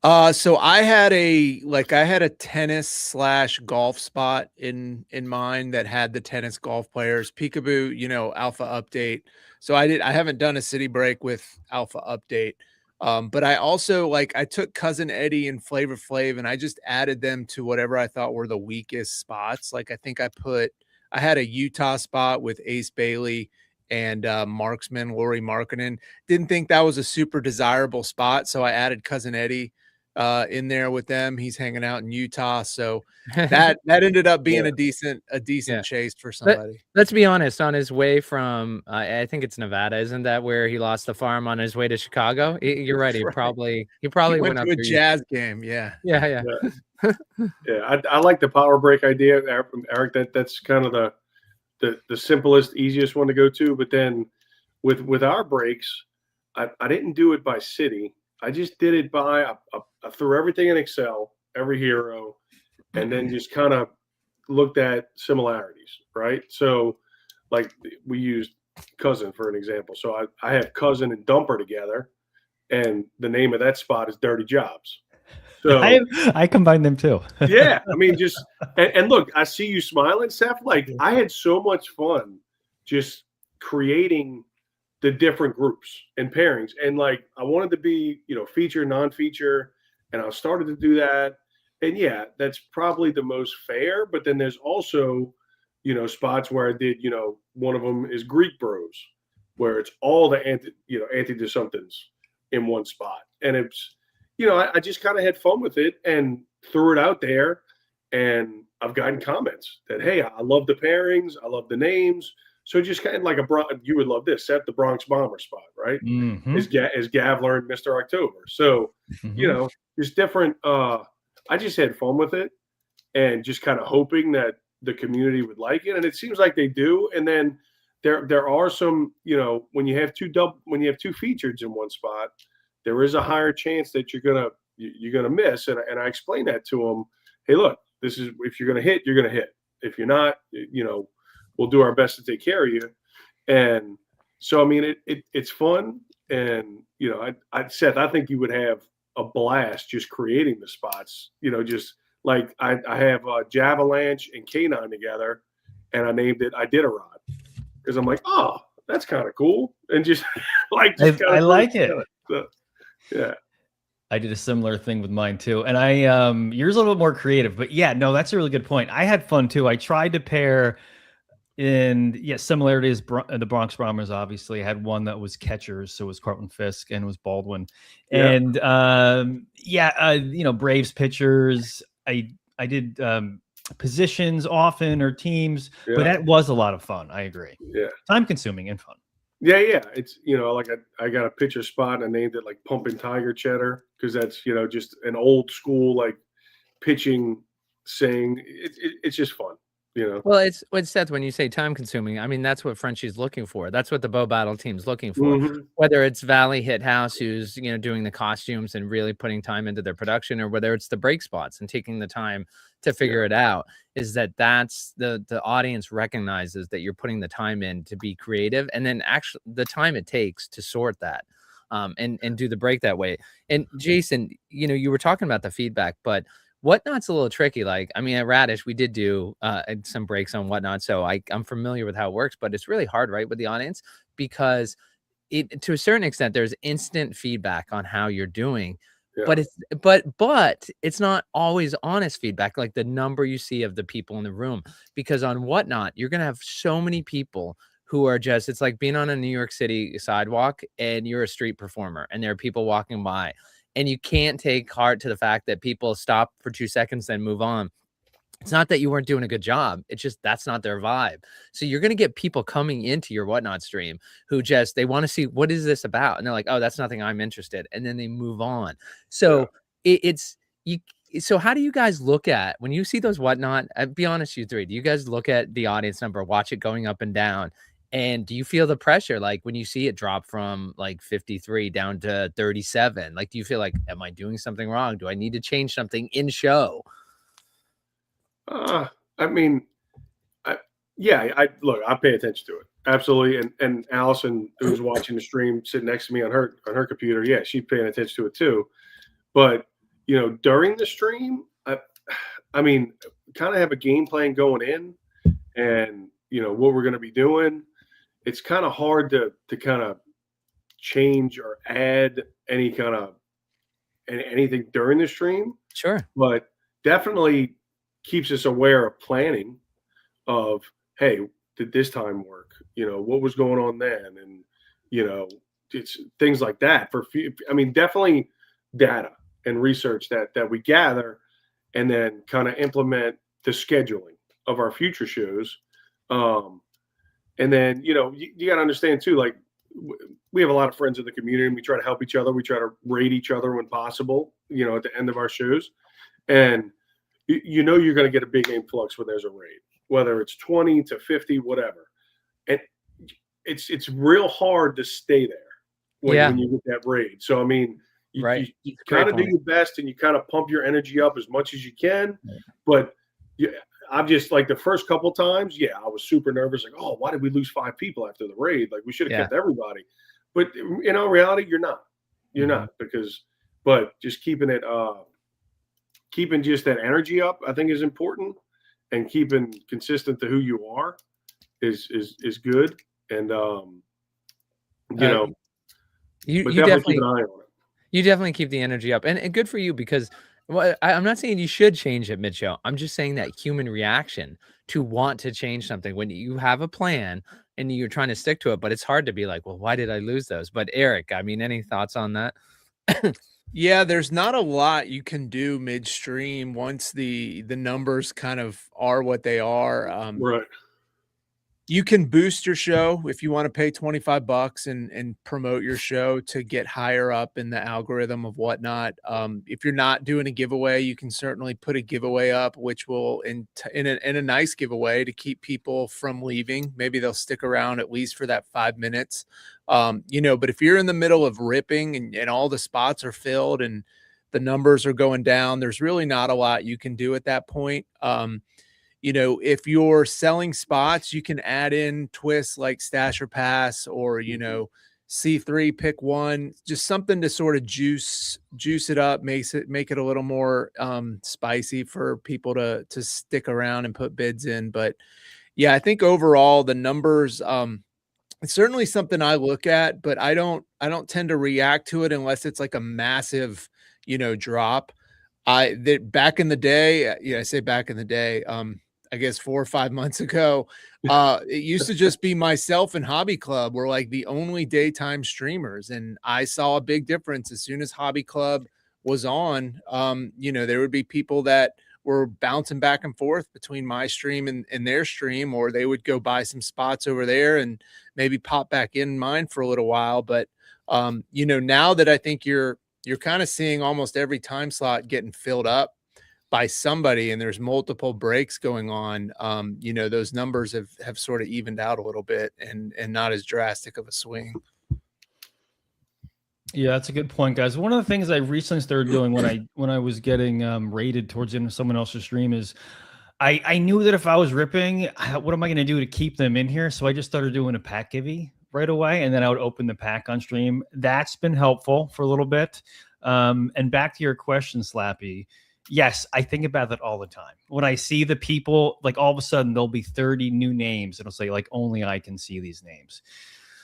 Speaker 6: So I had a tennis / golf spot in mind that had the tennis golf players. Peekaboo, you know, alpha update. So I haven't done a city break with alpha update. But I also I took Cousin Eddie and Flavor Flav and I just added them to whatever I thought were the weakest spots. I think I had a Utah spot with Ace Bailey and Marksman, Laurie Markkinen. Didn't think that was a super desirable spot. So I added Cousin Eddie in there with them. He's hanging out in Utah. So that ended up being a decent chase for somebody.
Speaker 4: Let's be honest, on his way from, I think it's Nevada, isn't that where he lost the farm on his way to Chicago? You're right. He probably
Speaker 6: went to a Jazz game. Yeah.
Speaker 4: Yeah.
Speaker 5: I like the power break idea, Eric. That's kind of the simplest, easiest one to go to. But then with our breaks, I didn't do it by city. I just did it by I threw everything in Excel, every hero, and then just kind of looked at similarities, right? So like we used Cousin for an example. So I have Cousin and Dumper together, and the name of that spot is Dirty Jobs. So
Speaker 1: I combined them too.
Speaker 5: Yeah, I mean, just and look, I see you smiling, Seth. Like I had so much fun just creating the different groups and pairings, and I wanted to be, feature, non-feature, and I started to do that. And yeah, that's probably the most fair. But then there's also, spots where I did, one of them is Greek Bros, where it's all the anti somethings in one spot, and it's, I just kind of had fun with it and threw it out there. And I've gotten comments that, hey, I love the pairings, I love the names. So just kind of like you would love this, set the Bronx Bomber spot, right?
Speaker 1: Mhm.
Speaker 5: As Gav learned Mr. October. So, you
Speaker 1: Mhm.
Speaker 5: know, there's different, I just had fun with it and just kind of hoping that the community would like it. And it seems like they do. And then there are some, you know, when you have two features in one spot, there is a higher chance that you're gonna miss. And I explained that to them. Hey, look, this is, if you're gonna hit, you're gonna hit. If you're not, you know, we'll do our best to take care of you. And so, I mean, it's fun. And, you know, Seth, I think you would have a blast just creating the spots, you know, just like I have Javalanche and K9 together, and I named it Iditarod because I'm like, oh, that's kind of cool. And just like,
Speaker 1: I like it.
Speaker 5: So, yeah.
Speaker 1: I did a similar thing with mine too. And yours a little bit more creative, but yeah, no, that's a really good point. I had fun too. I tried to pair similarities. The Bronx Bombers obviously had one that was catchers, so it was Carlton Fisk and it was Baldwin.
Speaker 5: Yeah.
Speaker 1: And you know, Braves pitchers. I did positions often or teams, but that was a lot of fun. I agree.
Speaker 5: Yeah.
Speaker 1: Time consuming and fun.
Speaker 5: Yeah. It's, you know, like I got a pitcher spot and I named it like Pumping Tiger Cheddar because that's, you know, just an old school like pitching saying. It's just fun. You know?
Speaker 4: Well, it's Seth, when you say time consuming, I mean, that's what Frenchie's looking for. That's what the Bow Battle team's looking for. Whether it's Valley Hit House, who's, you know, doing the costumes and really putting time into their production, or whether it's the break spots and taking the time to figure it out, is that's the audience recognizes that you're putting the time in to be creative, and then actually the time it takes to sort that and do the break that way. And Jason, you know, you were talking about the feedback, but Whatnot's a little tricky. Like, I mean, at Radish, we did do some breaks on Whatnot, so I'm familiar with how it works, but it's really hard, right, with the audience, because to a certain extent, there's instant feedback on how you're doing, but it's not always honest feedback, like the number you see of the people in the room, because on Whatnot, you're gonna have so many people who are just, it's like being on a New York City sidewalk and you're a street performer and there are people walking by. And you can't take heart to the fact that people stop for 2 seconds, then move on. It's not that you weren't doing a good job. It's just that's not their vibe. So you're going to get people coming into your Whatnot stream who just, they want to see, what is this about? And they're like, oh, that's nothing, I'm interested. And then they move on. So so how do you guys look at, when you see those Whatnot, be honest, you three, do you guys look at the audience number, watch it going up and down? And do you feel the pressure, like when you see it drop from like 53 down to 37? Like, do you feel like, am I doing something wrong? Do I need to change something in show?
Speaker 5: I mean, I pay attention to it. Absolutely. And Allison, who's watching the stream, sitting next to me on her computer, yeah, she's paying attention to it too. But, you know, during the stream, I mean, kind of have a game plan going in and, you know, what we're going to be doing. It's kind of hard to kind of change or add any kind of anything during the stream.
Speaker 4: Sure.
Speaker 5: But definitely keeps us aware of planning of, hey, did this time work? You know, what was going on then? And, you know, it's things like that. I mean, definitely data and research that we gather and then kind of implement the scheduling of our future shows. And then, you know, you got to understand too, like we have a lot of friends in the community and we try to help each other. We try to rate each other when possible, you know, at the end of our shows. And you know, you're going to get a big influx when there's a raid, whether it's 20 to 50, whatever. And it's real hard to stay there when you get that raid. So, I mean, you kind of do your best and you kind of pump your energy up as much as you can. Yeah. But I'm just like the first couple times, I was super nervous. Like, oh, why did we lose 5 people after the raid? Like we should have kept everybody. But in all reality, you're not. You're not but just keeping just that energy up, I think is important, and keeping consistent to who you are is good. And you know,
Speaker 4: you definitely keep an eye on it. You definitely keep the energy up, and good for you, because I'm not saying you should change it mid-show. I'm just saying that human reaction to want to change something when you have a plan and you're trying to stick to it, but it's hard to be like, well, why did I lose those? But Eric, I mean, any thoughts on that?
Speaker 6: Yeah, there's not a lot you can do midstream once the numbers kind of are what they are.
Speaker 5: Right.
Speaker 6: you can boost your show if you want to pay $25 and promote your show to get higher up in the algorithm of whatnot. If you're not doing a giveaway, you can certainly put a giveaway up, which will in a nice giveaway to keep people from leaving. Maybe they'll stick around at least for that 5 minutes. You know, but if you're in the middle of ripping and all the spots are filled and the numbers are going down, there's really not a lot you can do at that point. You know, if you're selling spots, you can add in twists like stash or pass, or, you know, C3 pick one, just something to sort of juice it up, make it a little more spicy for people to stick around and put bids in. But yeah, I think overall the numbers, it's certainly something I look at, but I don't tend to react to it unless it's like a massive, you know, drop. Back in the day, I say back in the day, I guess 4 or 5 months ago, it used to just be myself and Hobby Club were like the only daytime streamers. And I saw a big difference as soon as Hobby Club was on. You know, there would be people that were bouncing back and forth between my stream and their stream, or they would go buy some spots over there and maybe pop back in mine for a little while. But, you know, now that I think you're kind of seeing almost every time slot getting filled up by somebody and there's multiple breaks going on, you know, those numbers have sort of evened out a little bit and not as drastic of a swing.
Speaker 1: Yeah, that's a good point, guys. One of the things I recently started doing when I was getting rated towards the end of someone else's stream is I knew that if I was ripping, what am I going to do to keep them in here? So I just started doing a pack givey right away, and then I would open the pack on stream. That's been helpful for a little bit. And back to your question, Slappy. Yes, I think about that all the time. When I see the people, like all of a sudden there'll be 30 new names. It'll say like, only I can see these names.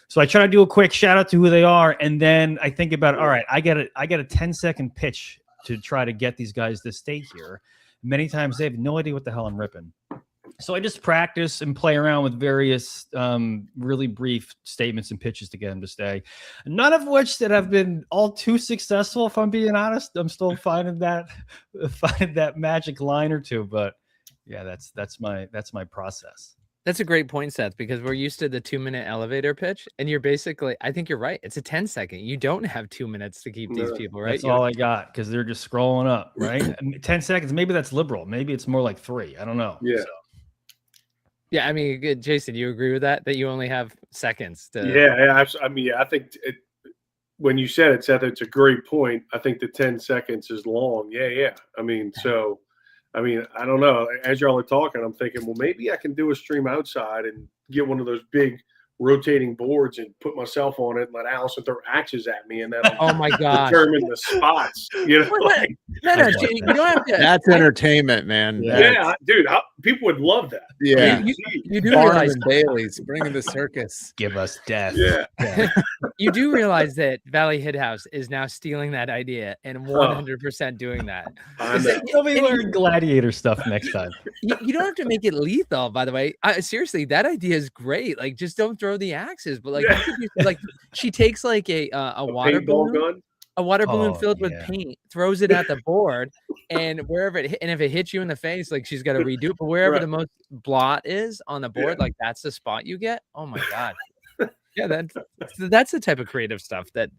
Speaker 1: So I try to do a quick shout out to who they are. And then I think about, all right, I got a 10-second pitch to try to get these guys to stay here. Many times they have no idea what the hell I'm ripping. So I just practice and play around with various really brief statements and pitches to get them to stay. None of which that have been all too successful, if I'm being honest. I'm still finding that magic line or two. But yeah, that's my process.
Speaker 4: That's a great point, Seth, because we're used to the 2-minute elevator pitch, and you're basically, I think you're right. It's a 10-second. You don't have 2 minutes to keep these people, right?
Speaker 1: That's all I got, because they're just scrolling up, right? 10 seconds. Maybe that's liberal. Maybe it's more like 3. I don't know.
Speaker 5: Yeah.
Speaker 1: So.
Speaker 4: Yeah, I mean, Jason, you agree with that you only have seconds to...
Speaker 5: Yeah, I mean, I think when you said it, Seth, it's a great point. I think the 10 seconds is long. Yeah. I mean, I don't know. As y'all are talking, I'm thinking, well, maybe I can do a stream outside and get one of those big rotating boards and put myself on it and let Allison throw axes at me, and then
Speaker 4: oh my god,
Speaker 5: determine the spots. You know,
Speaker 4: no, you don't have to.
Speaker 6: That's entertainment, man.
Speaker 5: Yeah, dude, people would love that.
Speaker 6: Yeah,
Speaker 4: you do realize
Speaker 6: Bailey's bringing the circus.
Speaker 1: Give us death.
Speaker 5: Yeah.
Speaker 4: You do realize that Valley Hit House is now stealing that idea and 100% doing that.
Speaker 1: You'll be wearing gladiator stuff next time.
Speaker 4: You don't have to make it lethal, by the way. Seriously, that idea is great. Like, just don't throw the axes, but like, like she takes like a water balloon gun? A water balloon filled with paint, throws it at the board, and wherever and if it hits you in the face, like she's got to redo it. But wherever the most blot is on the board, like that's the spot you get. Oh my god. Yeah, that's the type of creative stuff that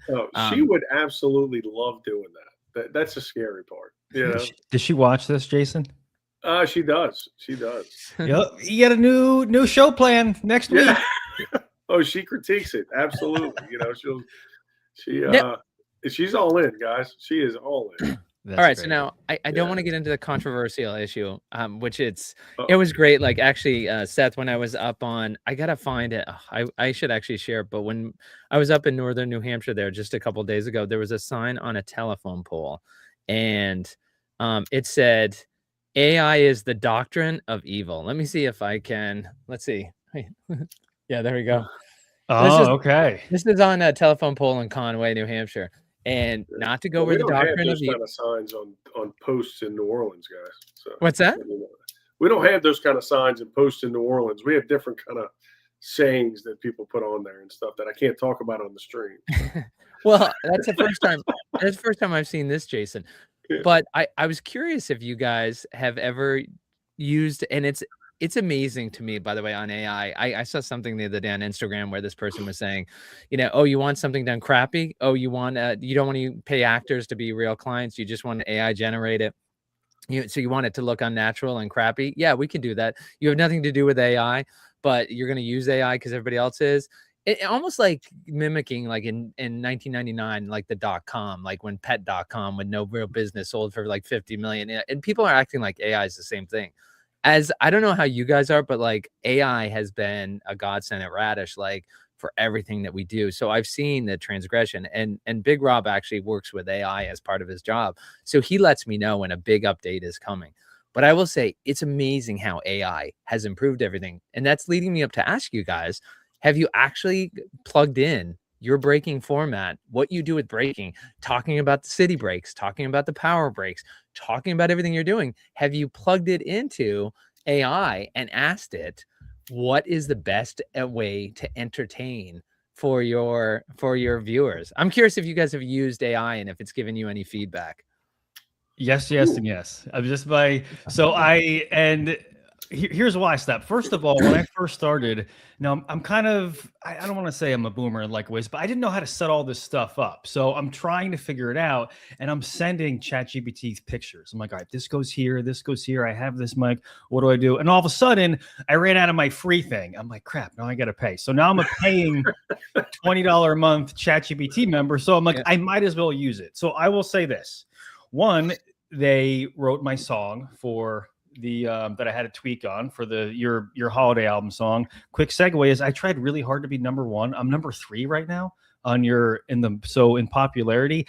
Speaker 5: she would absolutely love doing that. That's the scary part. You know?
Speaker 1: Does she watch this, Jason?
Speaker 5: She does.
Speaker 1: Yep. You got a new show plan next week.
Speaker 5: Oh, she critiques it. Absolutely. You know, she's all in, guys. She is all in.
Speaker 4: All right, so now I don't want to get into the controversial issue, which it was great. Like actually, Seth, when I was up on, I gotta find it. I should actually share it. But when I was up in northern New Hampshire there just a couple days ago, there was a sign on a telephone pole, and it said, "AI is the doctrine of evil." Let me see if I can. Let's see. Yeah, there we go.
Speaker 1: Okay.
Speaker 4: This is on a telephone pole in Conway, New Hampshire. And not to go where the doctrine of
Speaker 5: evil. We don't have those kind of signs on posts in New Orleans, guys. So,
Speaker 4: what's that?
Speaker 5: We don't have those kind of signs and posts in New Orleans. We have different kind of sayings that people put on there and stuff that I can't talk about on the stream.
Speaker 4: Well, that's the first time. That's the first time I've seen this, Jason. Yeah. But I was curious if you guys have ever used, and it's amazing to me, by the way, on AI. I saw something the other day on Instagram where this person was saying, oh, you want something done crappy? Oh, you don't want to pay actors to be real clients. You just want AI generate it. So you want it to look unnatural and crappy? Yeah, we can do that. You have nothing to do with AI, but you're going to use AI because everybody else is. It almost like mimicking like in 1999, like the .com, like when pet.com with no real business sold for like 50 million. And people are acting like AI is the same thing. As I don't know how you guys are, but like AI has been a godsend at Radish, like for everything that we do. So I've seen the transgression, and Big Rob actually works with AI as part of his job. So he lets me know when a big update is coming. But I will say it's amazing how AI has improved everything. And that's leading me up to ask you guys, have you actually plugged in your braking format, what you do with braking, talking about the city brakes, talking about the power brakes, talking about everything you're doing? Have you plugged it into AI and asked it, what is the best way to entertain for your viewers? I'm curious if you guys have used AI and if it's given you any feedback.
Speaker 1: Yes, and yes. I'm just here's why I stopped. First of all, when I first started, now I'm kind of, I don't want to say I'm a boomer in like ways, but I didn't know how to set all this stuff up. So I'm trying to figure it out, and I'm sending ChatGPT pictures. I'm like, all right, this goes here. I have this mic. What do I do? And all of a sudden I ran out of my free thing. I'm like, crap, now I got to pay. So now I'm a paying $20 a month ChatGPT member. So I'm like, I might as well use it. So I will say this. One, they wrote my song for the that I had a tweak on for your holiday album song. Quick segue is I tried really hard to be number 1. I'm number 3 right now on in popularity.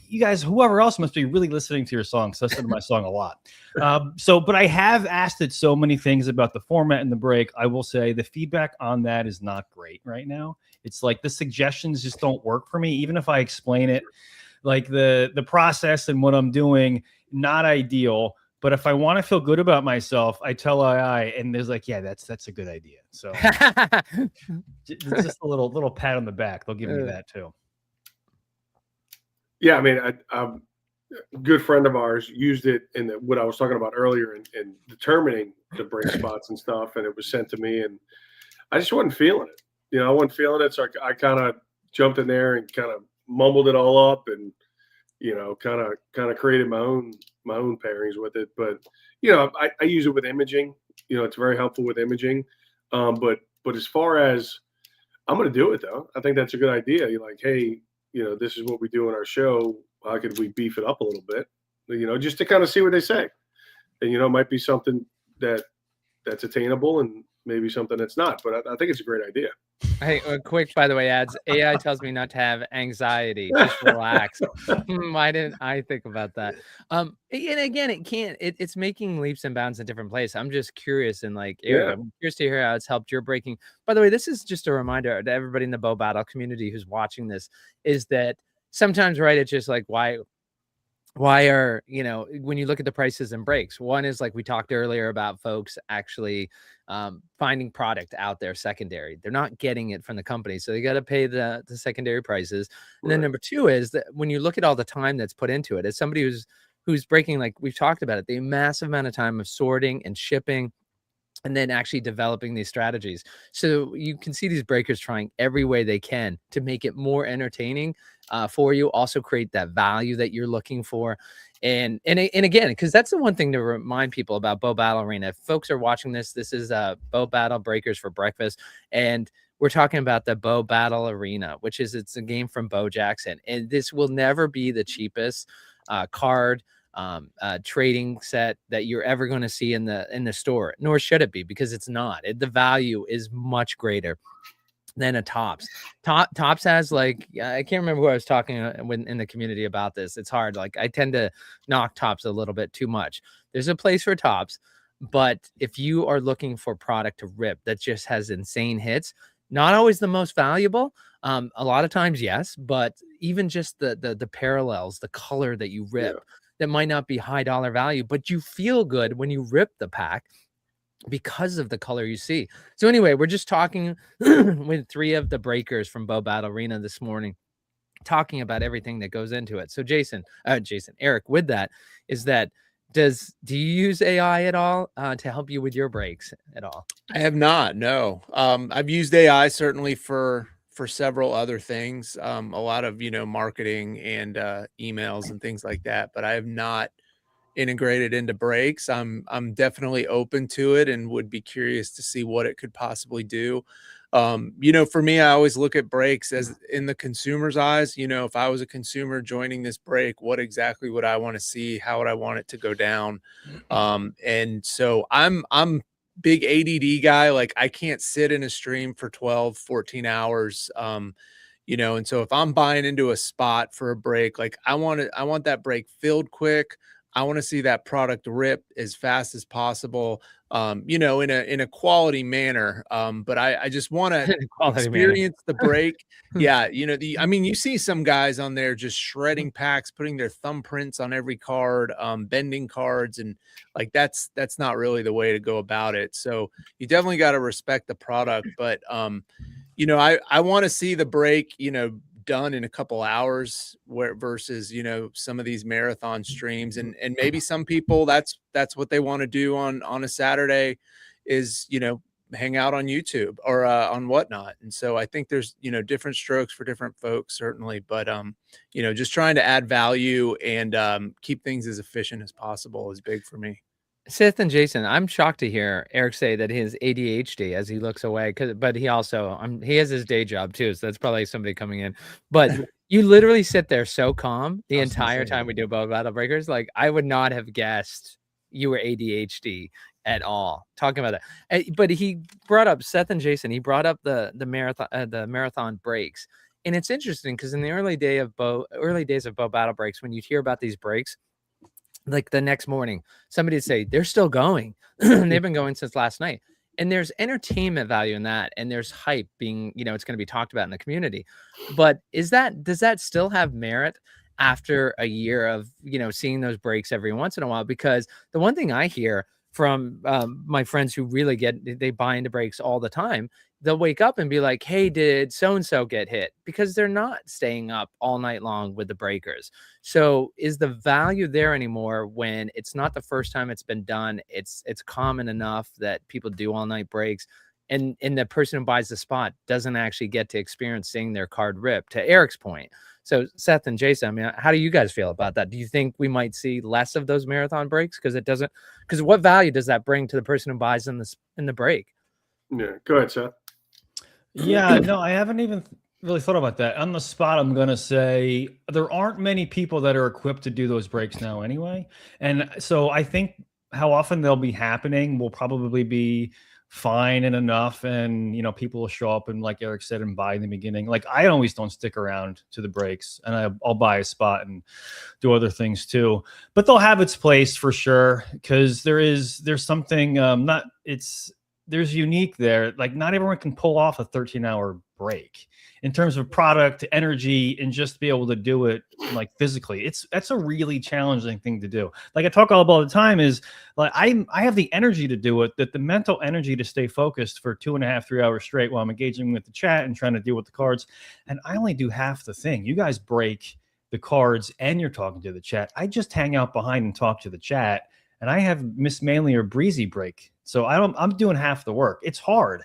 Speaker 1: You guys, whoever else must be really listening to your song. So I listen to my song a lot. But I have asked it so many things about the format and the break. I will say the feedback on that is not great right now. It's like the suggestions just don't work for me. Even if I explain it, like the process and what I'm doing, not ideal. But if I want to feel good about myself, I tell AI, and there's like, yeah, that's a good idea. So just a little pat on the back. They'll give me that too.
Speaker 5: Yeah, I mean, a good friend of ours used it in what I was talking about earlier in determining the brake spots and stuff, and it was sent to me, and I just wasn't feeling it. I wasn't feeling it, so I kind of jumped in there and kind of mumbled it all up, and kind of created my own pairings with it. But I use it with imaging. It's very helpful with imaging. But as far as I'm going to do it though, I think that's a good idea. You're like, hey, this is what we do in our show. How could we beef it up a little bit? Just to kind of see what they say. And it might be something that's attainable, and maybe something that's not. But I think it's a great idea.
Speaker 4: Hey, quick, by the way, ads. AI tells me not to have anxiety. Just relax. Why didn't I think about that? And again, it's making leaps and bounds in different places. I'm just curious, and like, Eric, I'm curious to hear how it's helped your braking. By the way, this is just a reminder to everybody in the Bow Battle community who's watching this, is that sometimes, right, it's just like, why are, when you look at the prices and brakes, one is like we talked earlier about folks actually finding product out there secondary. They're not getting it from the company, so they got to pay the secondary prices. And then number 2 is that when you look at all the time that's put into it, as somebody who's braking, like we've talked about it, the massive amount of time of sorting and shipping, and then actually developing these strategies. So you can see these breakers trying every way they can to make it more entertaining for you, also create that value that you're looking for. And again, because that's the one thing to remind people about Bow Battle Arena. If folks are watching this is Bow Battle Breakers for Breakfast, and we're talking about the Bow Battle Arena, which is, it's a game from Bo Jackson. And this will never be the cheapest card trading set that you're ever going to see in the store, nor should it be, because it's not. The value is much greater than a Tops. Tops has, like, I can't remember who I was talking in the community about this. It's hard. Like, I tend to knock Tops a little bit too much. There's a place for Tops, but if you are looking for product to rip that just has insane hits, not always the most valuable. A lot of times, yes, but even just the parallels, the color that you rip, that might not be high dollar value, but you feel good when you rip the pack because of the color you see. So anyway, we're just talking with 3 of the breakers from Bow Battle Arena this morning, talking about everything that goes into it. So Eric, with that, is that do you use AI at all to help you with your brakes at all?
Speaker 6: I have not. No. I've used AI certainly for several other things. A lot of marketing and emails and things like that. But I have not integrated into brakes. I'm definitely open to it and would be curious to see what it could possibly do. For me, I always look at brakes as in the consumer's eyes. If I was a consumer joining this brake, what exactly would I want to see? How would I want it to go down? And so I'm big ADD guy. Like I can't sit in a stream for 12, 14 hours. And so if I'm buying into a spot for a brake, like I want that brake filled quick. I want to see that product rip as fast as possible, in a quality manner. But I just want to experience the brake. Yeah. You see some guys on there just shredding packs, putting their thumbprints on every card, bending cards. And like, that's not really the way to go about it. So you definitely got to respect the product. But, I want to see the brake, done in a couple hours versus some of these marathon streams, and maybe some people that's what they want to do on a Saturday is hang out on YouTube or on whatnot. And so I think there's different strokes for different folks, certainly, but just trying to add value and keep things as efficient as possible is big for me.
Speaker 4: Seth and Jason, I'm shocked to hear Eric say that his ADHD as he looks away, but he also he has his day job too, so that's probably somebody coming in. But you literally sit there so calm the entire time we do Bow Battle Breakers. Like I would not have guessed you were ADHD at all. Talking about that, but he brought up Seth and Jason. He brought up the marathon breaks, and it's interesting because in the early days of Bow Battle Breaks, when you hear about these breaks. Like the next morning, somebody would say they're still going. They've been going since last night. And there's entertainment value in that. And there's hype being, it's going to be talked about in the community. But does that still have merit after a year of, seeing those breaks every once in a while? Because the one thing I hear from my friends who really they buy into breaks all the time, they'll wake up and be like, hey, did so-and-so get hit? Because they're not staying up all night long with the breakers. So is the value there anymore when it's not the first time it's been done? It's common enough that people do all night breaks, and the person who buys the spot doesn't actually get to experience seeing their card rip, to Eric's point. So Seth and Jason, how do you guys feel about that? Do you think we might see less of those marathon breaks? Because what value does that bring to the person who buys in the break?
Speaker 5: Yeah, go ahead, Seth.
Speaker 1: Yeah, no, I haven't even really thought about that. On the spot, I'm going to say there aren't many people that are equipped to do those breaks now anyway. And so I think how often they'll be happening will probably be fine and enough. And, people will show up and like Eric said, and buy in the beginning. Like I always don't stick around to the breaks, and I'll buy a spot and do other things too. But they'll have its place for sure. Cause there's something there's unique there. Like not everyone can pull off a 13-hour break in terms of product, energy, and just be able to do it like physically. That's a really challenging thing to do. Like I talk all the time is like, I have the energy to do it, that the mental energy to stay focused for 2.5, 3 hours straight while I'm engaging with the chat and trying to deal with the cards. And I only do half the thing. You guys break the cards and you're talking to the chat. I just hang out behind and talk to the chat. And I have Miss Manley or Breezy break. So I'm doing half the work. It's hard.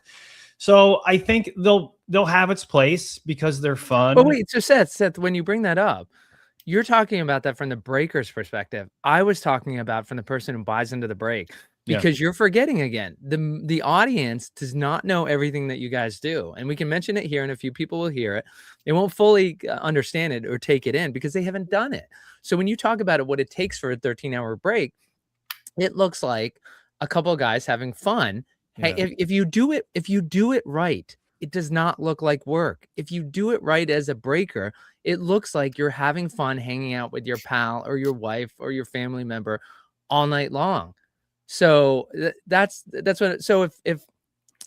Speaker 1: So I think they'll have its place because they're fun.
Speaker 4: But wait, so Seth, when you bring that up, you're talking about that from the breaker's perspective. I was talking about from the person who buys into the break, because you're forgetting again. The audience does not know everything that you guys do. And we can mention it here and a few people will hear it. They won't fully understand it or take it in because they haven't done it. So when you talk about it, what it takes for a 13-hour break, it looks like a couple of guys having fun. Yeah. Hey, if you do it right, it does not look like work. If you do it right as a breaker, it looks like you're having fun hanging out with your pal or your wife or your family member all night long. So that's what. So if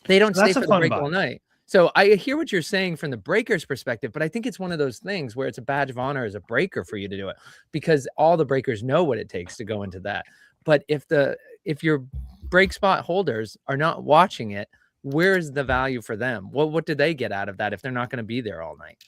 Speaker 4: they don't stay for the break all night. So I hear what you're saying from the breaker's perspective, but I think it's one of those things where it's a badge of honor as a breaker for you to do it, because all the breakers know what it takes to go into that. But if your break spot holders are not watching it, where's the value for them? What do they get out of that if they're not going to be there all night?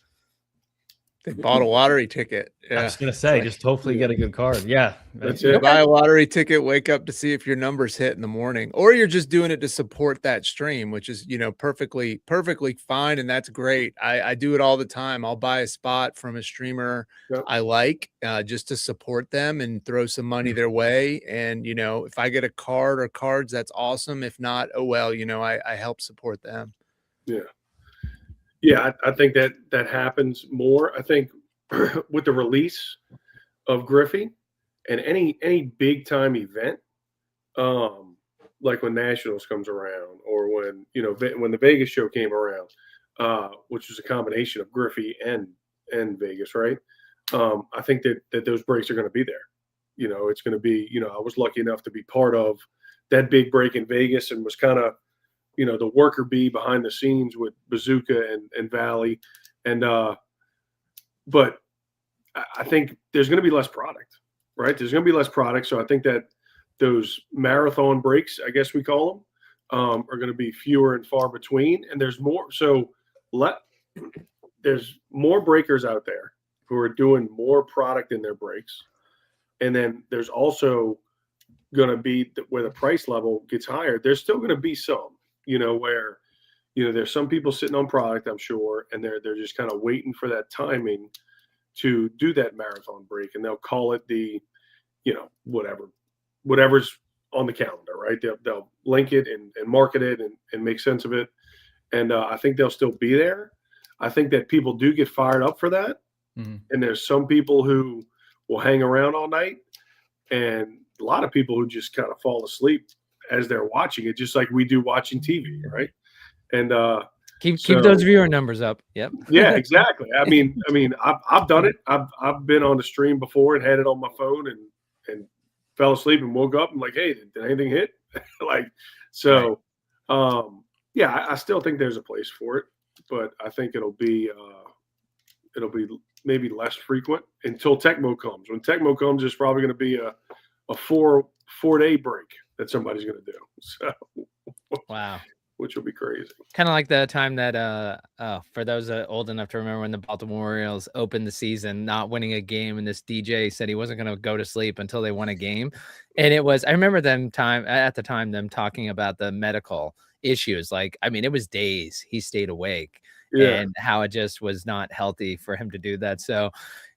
Speaker 6: They bought a lottery ticket.
Speaker 1: I
Speaker 6: Yeah.
Speaker 1: was gonna say, just hopefully get a good card. Yeah,
Speaker 5: That's
Speaker 6: You
Speaker 5: it.
Speaker 6: buy a lottery ticket, wake up to see if your numbers hit in the morning, or you're just doing it to support that stream, which is, perfectly fine. And that's great. I do it all the time. I'll buy a spot from a streamer
Speaker 5: Yep.
Speaker 6: I like, just to support them and throw some money their way. And, if I get a card or cards, that's awesome. If not, oh, well, I help support them.
Speaker 5: Yeah, I think that happens more. I think with the release of Griffey and any big time event, like when Nationals comes around, or when when the Vegas show came around, which was a combination of Griffey and Vegas, right? I think that those breaks are going to be there. It's going to be. I was lucky enough to be part of that big break in Vegas and was kind of the worker bee behind the scenes with Bazooka and Valley, and but I think there's going to be less product, right? There's going to be less product, so I think that those marathon breaks, I guess we call them, are going to be fewer and far between, and there's more. So there's more breakers out there who are doing more product in their breaks, and then there's also going to be where the price level gets higher. There's still going to be some, where there's some people sitting on product, I'm sure, and they're just kind of waiting for that timing to do that marathon break, and they'll call it the whatever's on the calendar, right? They'll link it and market it and make sense of it, and I think they'll still be there. I think that people do get fired up for that, and there's some people who will hang around all night, and a lot of people who just kind of fall asleep as they're watching it, just like we do watching TV, right? And
Speaker 4: keep those viewer numbers up. Yep.
Speaker 5: Yeah, exactly. I mean, I've done it. I've been on the stream before and had it on my phone and fell asleep and woke up and like, hey, did anything hit? So. Right. Yeah, I still think there's a place for it, but I think it'll be maybe less frequent until Tecmo comes. When Tecmo comes, there's probably going to be a 4-day break that somebody's going to do. So,
Speaker 4: wow.
Speaker 5: Which will be crazy.
Speaker 4: Kind of like the time that, for those old enough to remember, when the Baltimore Orioles opened the season not winning a game, and this DJ said he wasn't going to go to sleep until they won a game. And I remember them talking about the medical issues. Like, I mean, it was days he stayed awake, and how it just was not healthy for him to do that. So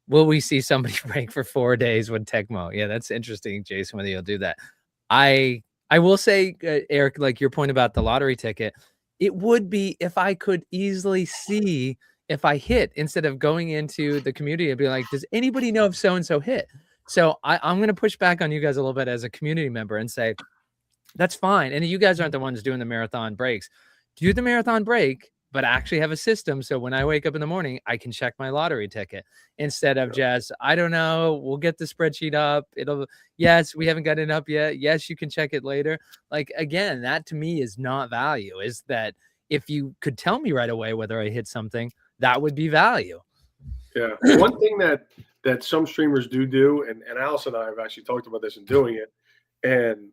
Speaker 4: will we see somebody break for 4 days with Tecmo? Yeah, that's interesting, Jason, whether you'll do that. I will say, Eric, like your point about the lottery ticket, it would be if I could easily see if I hit, instead of going into the community and be like, does anybody know if so-and-so hit? So I'm going to push back on you guys a little bit as a community member and say, that's fine. And you guys aren't the ones doing the marathon breaks. Do the marathon break, but actually have a system. So when I wake up in the morning, I can check my lottery ticket instead of just, I don't know, we'll get the spreadsheet up. Yes, we haven't got it up yet. Yes, you can check it later. Like, again, that to me is not value, is that if you could tell me right away whether I hit something, that would be value.
Speaker 5: Yeah. One thing that some streamers do, and Alice and I have actually talked about this and doing it, and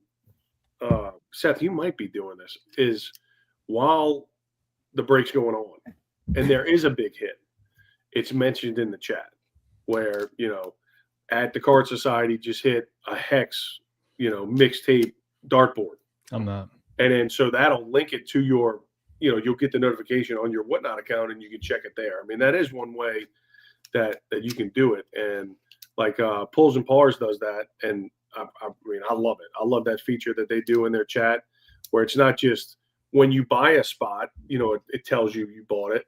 Speaker 5: Seth, you might be doing this, is while the break's going on and there is a big hit, it's mentioned in the chat where, at the Card Society just hit a Hex, mixtape dartboard.
Speaker 1: I'm not.
Speaker 5: And then so that'll link it to your, you'll get the notification on your Whatnot account and you can check it there. I mean, that is one way that you can do it. And like Pulls and Pars does that. And I mean, I love it. I love that feature that they do in their chat, where it's not just when you buy a spot, it tells you bought it,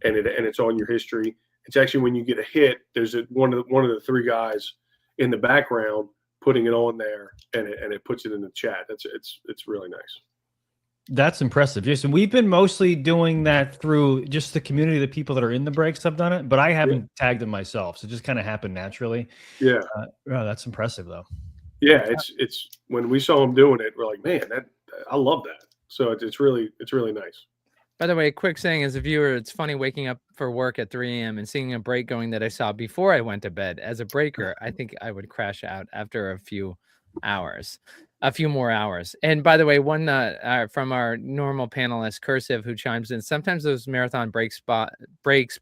Speaker 5: and it's on your history. It's actually when you get a hit, there's one of the three guys in the background putting it on there, and it puts it in the chat. It's really nice.
Speaker 1: That's impressive, Jason. We've been mostly doing that through just the community, the people that are in the breaks have done it, but I haven't tagged them myself, so it just kind of happened naturally.
Speaker 5: Yeah,
Speaker 1: that's impressive though.
Speaker 5: Yeah, it's when we saw him doing it, we're like, man, I love that. So it's really nice.
Speaker 4: By the way, quick saying as a viewer, it's funny waking up for work at 3 a.m. and seeing a break going that I saw before I went to bed. As a breaker, I think I would crash out after a few hours. a few more hours. And by the way, one from our normal panelist, Cursive, who chimes in, sometimes those marathon breaks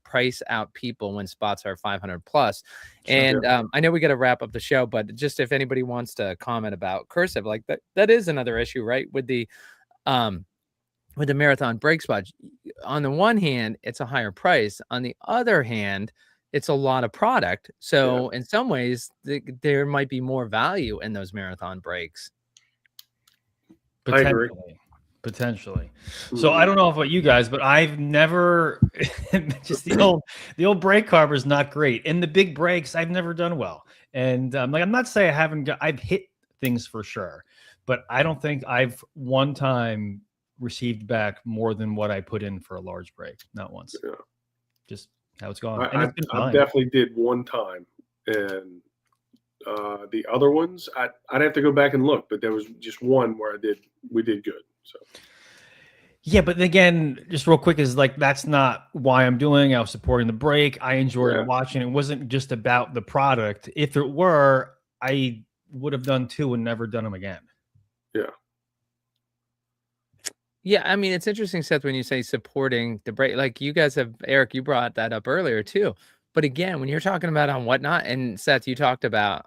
Speaker 4: price out people when spots are 500 plus. And I know we got to wrap up the show, but just if anybody wants to comment about Cursive, like that is another issue, right? With the marathon break spot. On the one hand, it's a higher price. On the other hand, it's a lot of product. So in some ways, there might be more value in those marathon breaks.
Speaker 1: Potentially. So I don't know about you guys, but I've never just the old brake carb is not great. In the big breaks, I've never done well. And like I'm not saying I've hit things for sure, but I don't think I've one time received back more than what I put in for a large break. Not once. Yeah. Just how it's gone.
Speaker 5: I definitely did one time, and the other ones I'd have to go back and look, but there was just one where we did good. So
Speaker 1: yeah, but again, just real quick, is like that's not why I'm doing. I was supporting the break. I enjoyed watching. It wasn't just about the product. If it were, I would have done 2 and never done them again.
Speaker 5: Yeah.
Speaker 4: Yeah, I mean, it's interesting, Seth, when you say supporting the break, like you guys have, Eric, you brought that up earlier too. But again, when you're talking about on Whatnot, and Seth, you talked about,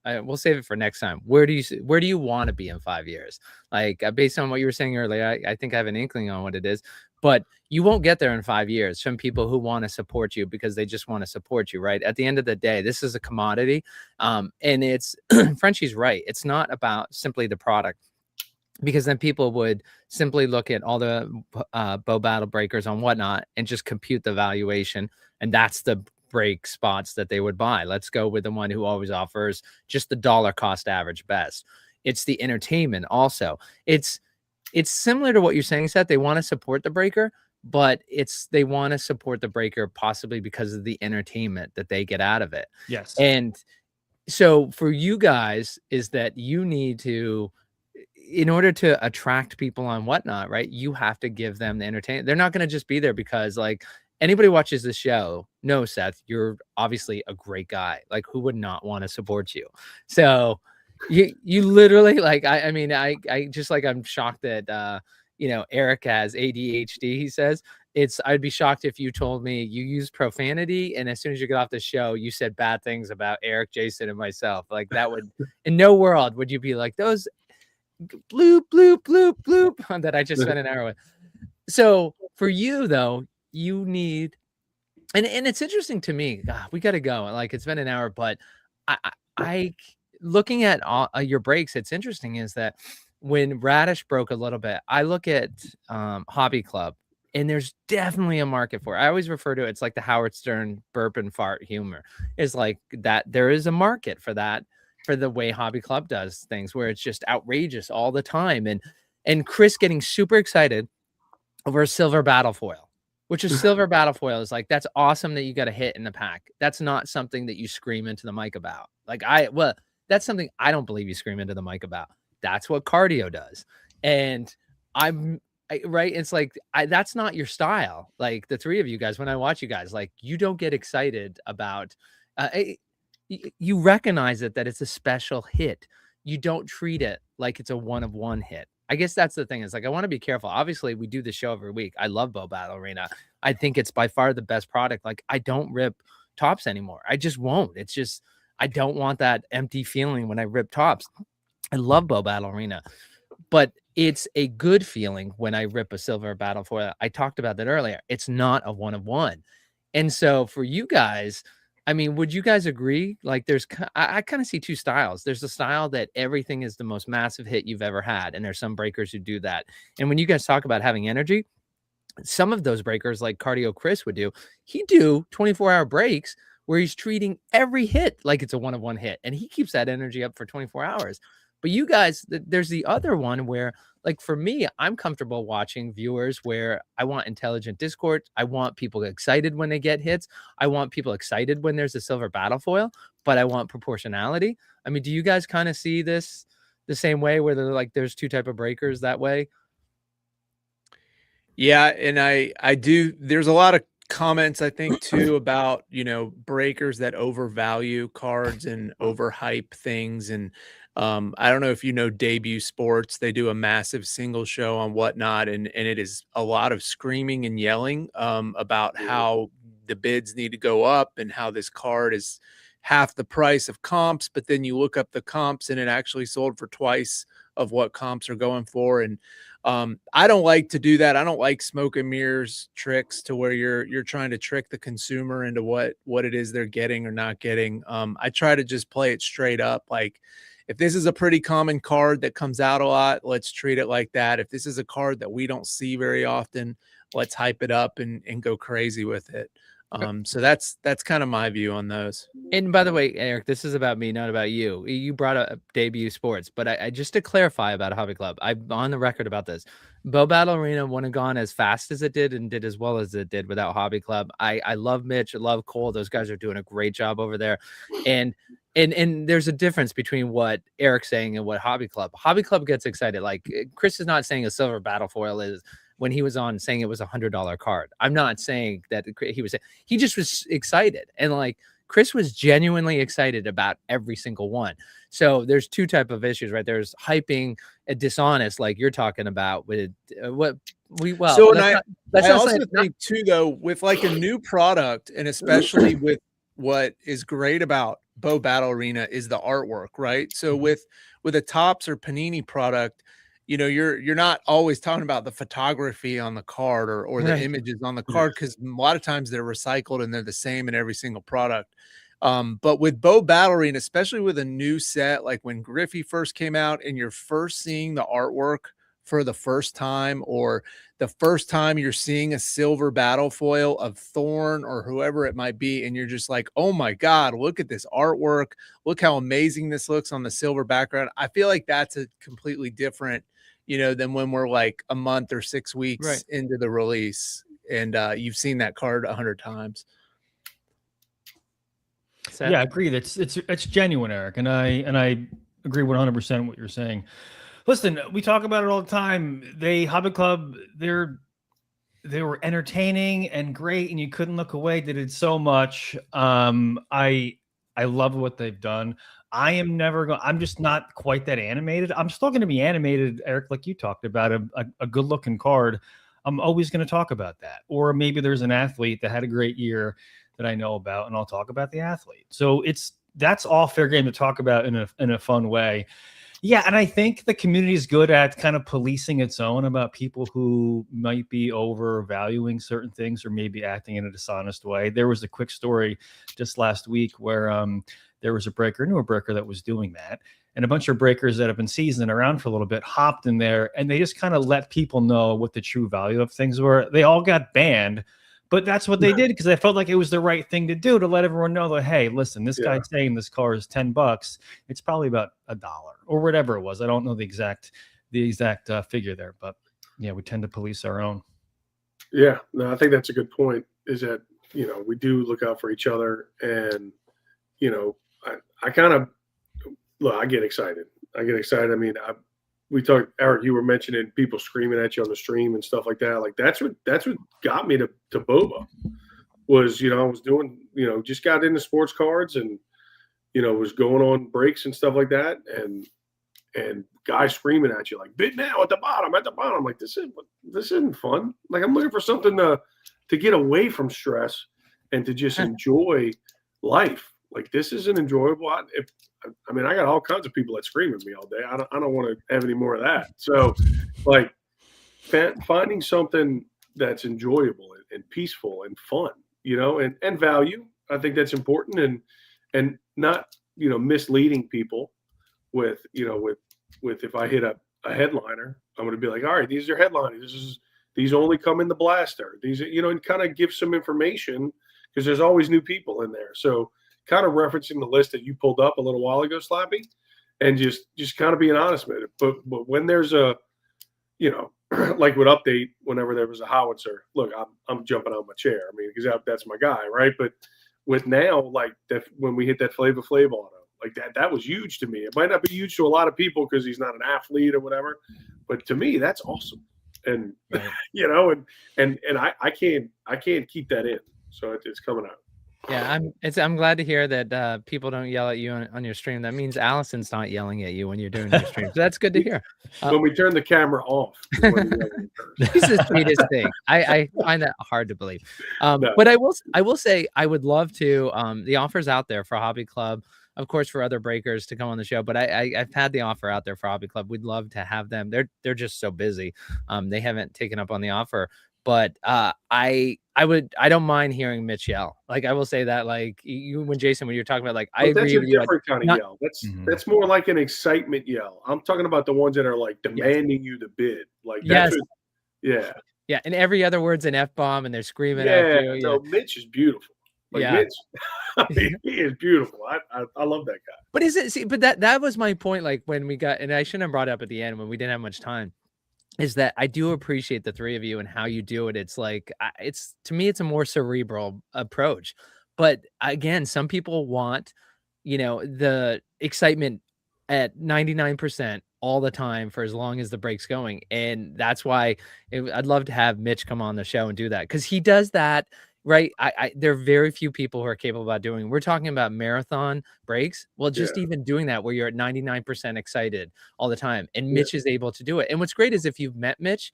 Speaker 4: we'll save it for next time. Where do you want to be in 5 years? Like based on what you were saying earlier, I think I have an inkling on what it is, but you won't get there in 5 years from people who want to support you because they just want to support you, right? At the end of the day, this is a commodity. And it's, Frenchie's right. It's not about simply the product, because then people would simply look at all the Bow Battle breakers on Whatnot and just compute the valuation. And that's the break spots that they would buy. Let's go with the one who always offers just the dollar cost average best. It's the entertainment also. It's similar to what you're saying, Seth. They want to support the breaker, but they want to support the breaker possibly because of the entertainment that they get out of it.
Speaker 1: Yes.
Speaker 4: And so for you guys is that you need to, in order to attract people on Whatnot, right, you have to give them the entertainment. They're not going to just be there because like anybody watches the show. No, Seth, you're obviously a great guy. Like who would not want to support you? So you literally like, I mean, I just like, I'm shocked that, Eric has ADHD. He says I'd be shocked if you told me you use profanity and as soon as you get off the show, you said bad things about Eric, Jason, and myself. Like that would, in no world would you be like those bloop, bloop, bloop, bloop that I just spent an hour with. So for you though, you need, and it's interesting to me, we got to go. Like it's been an hour, but I looking at all your breaks, it's interesting is that when Radish broke a little bit, I look at Hobby Club and there's definitely a market for it. I always refer to it, it's like the Howard Stern burp and fart humor is like that. There is a market for that, for the way Hobby Club does things where it's just outrageous all the time. And Chris getting super excited over a silver battle foil, which is silver battle foil is like, that's awesome that you got a hit in the pack. That's not something that you scream into the mic about. Like that's something I don't believe you scream into the mic about. That's what cardio does. And right. It's like, that's not your style. Like the three of you guys, when I watch you guys, like you don't get excited about, you recognize it, that it's a special hit. You don't treat it like it's a one-of-one hit. I guess that's the thing. Is like, I want to be careful. Obviously we do the show every week. I love Bow Battle Arena. I think it's by far the best product. Like I don't rip tops anymore. I just won't. It's just, I don't want that empty feeling when I rip tops. I love Bow Battle Arena, but it's a good feeling when I rip a silver battle foil. I talked about that earlier. It's not a one-of-one. And so for you guys, I mean, would you guys agree? Like I kind of see two styles. There's a style that everything is the most massive hit you've ever had. And there's some breakers who do that. And when you guys talk about having energy, some of those breakers like Cardio Chris would do, he'd do 24-hour breaks where he's treating every hit like it's a one-of-one hit. And he keeps that energy up for 24 hours. But you guys, there's the other one where, like for me, I'm comfortable watching viewers where I want intelligent Discord. I want people excited when they get hits. I want people excited when there's a silver battle foil, but I want proportionality. I mean, do you guys kind of see this the same way where they're like, there's two type of breakers that way?
Speaker 6: Yeah. And I do, there's a lot of comments, I think too, about, breakers that overvalue cards and overhype things. And I don't know if you know Debut Sports. They do a massive single show on Whatnot, and it is a lot of screaming and yelling about how the bids need to go up and how this card is half the price of comps. But then you look up the comps, and it actually sold for twice of what comps are going for. And I don't like to do that. I don't like smoke and mirrors tricks to where you're trying to trick the consumer into what it is they're getting or not getting. I try to just play it straight up. Like, if this is a pretty common card that comes out a lot, let's treat it like that. If this is a card that we don't see very often, let's hype it up and go crazy with it. So that's kind of my view on those.
Speaker 4: And by the way, Eric, this is about me, not about you. You brought up Debut Sports, but I just to clarify about Hobby Club, I'm on the record about this. Bow Battle Arena wouldn't have gone as fast as it did and did as well as it did without Hobby Club. I love Mitch, I love Cole. Those guys are doing a great job over there. And there's a difference between what Eric's saying and what Hobby Club gets excited. Like, Chris is not saying a silver battle foil is when he was on saying it was $100 card. I'm not saying that he just was excited. And like, Chris was genuinely excited about every single one. So there's two type of issues, right? There's hyping and dishonest, like you're talking about with what we, well,
Speaker 6: so
Speaker 4: that's
Speaker 6: I
Speaker 4: not, that's
Speaker 6: I
Speaker 4: not
Speaker 6: also
Speaker 4: saying-
Speaker 6: think too, though, with like a new product, and especially with what is great about Bow Battle Arena is the artwork, right? So with a Topps or Panini product, you know, you're not always talking about the photography on the card or the
Speaker 4: Right.
Speaker 6: images on the card, because a lot of times they're recycled and they're the same in every single product. But with Bow Battle Arena, especially with a new set, like when Griffey first came out and you're first seeing the artwork for the first time, or the first time you're seeing a silver battle foil of Thorn or whoever it might be, and you're just like, oh my God, look at this artwork. Look how amazing this looks on the silver background. I feel like that's a completely different, you know, than when we're like a month or 6 weeks
Speaker 4: Right.
Speaker 6: into the release and you've seen that card 100 times.
Speaker 4: Seth?
Speaker 1: Yeah, I agree. It's genuine, Eric, and I agree 100% what you're saying. Listen, we talk about it all the time. Hobby Club, they were entertaining and great, and you couldn't look away. They did so much. I love what they've done. I'm just not quite that animated. I'm still going to be animated, Eric, like you talked about, a good looking card. I'm always going to talk about that. Or maybe there's an athlete that had a great year that I know about, and I'll talk about the athlete. So that's all fair game to talk about in a fun way. Yeah, and I think the community is good at kind of policing its own about people who might be overvaluing certain things or maybe acting in a dishonest way. There was a quick story just last week where there was a newer breaker that was doing that. And a bunch of breakers that have been seasoned around for a little bit hopped in there, and they just kind of let people know what the true value of things were. They all got banned, but that's what they did because they felt like it was the right thing to do, to let everyone know that, hey, listen, this guy's saying this car is $10. It's probably about $1 or whatever it was. I don't know the exact figure there, but yeah, we tend to police our own.
Speaker 5: Yeah, no, I think that's a good point. Is that, you know, we do look out for each other, and you know, I kind of look. I get excited. I mean, we talked, Eric, you were mentioning people screaming at you on the stream and stuff like that. Like that's what got me to Boba was, you know, I was doing, you know, just got into sports cards and, you know, was going on breaks and stuff like that. And guys screaming at you like bid now at the bottom. I'm like, this isn't fun. Like I'm looking for something to get away from stress and to just enjoy life. Like this isn't enjoyable. I mean, I got all kinds of people that scream at me all day. I don't want to have any more of that. So, like, finding something that's enjoyable and peaceful and fun, you know, and value. I think that's important, and not, you know, misleading people with, you know, with if I hit a headliner, I'm going to be like, all right, these are headliners. These only come in the blaster. These, you know, and kind of give some information because there's always new people in there. So, kind of referencing the list that you pulled up a little while ago, Slappy, and just kind of being honest with it. But when there's a, you know, like with Update, whenever there was a howitzer, look, I'm jumping out my chair. I mean, because that's my guy, right? But with now, like that, when we hit that Flava Flav auto, like that was huge to me. It might not be huge to a lot of people because he's not an athlete or whatever, but to me, that's awesome. And you know, and I can't keep that in. So it's coming out.
Speaker 4: Yeah, I'm glad to hear that people don't yell at you on your stream. That means Allison's not yelling at you when you're doing your stream. So that's good to hear.
Speaker 5: When we turn the camera off. is when we yell first.
Speaker 4: He's the sweetest thing. I find that hard to believe.
Speaker 5: No.
Speaker 4: But I will say I would love to. The offer's out there for Hobby Club, of course, for other breakers to come on the show. But I've had the offer out there for Hobby Club. We'd love to have them. They're just so busy. They haven't taken up on the offer. But I don't mind hearing Mitch yell. Like, I will say that, like, when you're talking about, like, I agree
Speaker 5: That's a
Speaker 4: with you.
Speaker 5: different kind of yell. That's more like an excitement yell. I'm talking about the ones that are like demanding you to bid. Like, that's
Speaker 4: yes. Yeah, and every other word's an F-bomb, and they're screaming at you.
Speaker 5: No, Mitch is beautiful. Like, Mitch, I mean, he is beautiful. I love that guy.
Speaker 4: But but that was my point. Like, when we got, and I shouldn't have brought it up at the end when we didn't have much time, is that I do appreciate the three of you and how you do it. It's like, to me, it's a more cerebral approach. But again, some people want, the excitement at 99% all the time for as long as the break's going. And that's why I'd love to have Mitch come on the show and do that, because he does that. Right. There are very few people who are capable about doing. We're talking about marathon breaks. Well, just even doing that where you're at 99% excited all the time. And Mitch is able to do it. And what's great is if you've met Mitch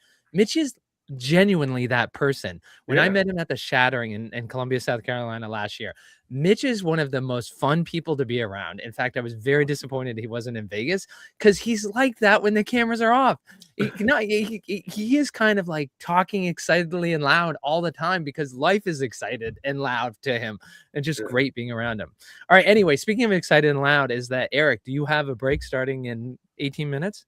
Speaker 4: is genuinely that person. When I met him at the Shattering in Columbia, South Carolina last year, Mitch is one of the most fun people to be around. In fact, I was very disappointed he wasn't in Vegas, because he's like that when the cameras are off. He is kind of like talking excitedly and loud all the time because life is excited and loud to him, and just great being around him. All right. Anyway, speaking of excited and loud, is that Eric, do you have a break starting in 18 minutes?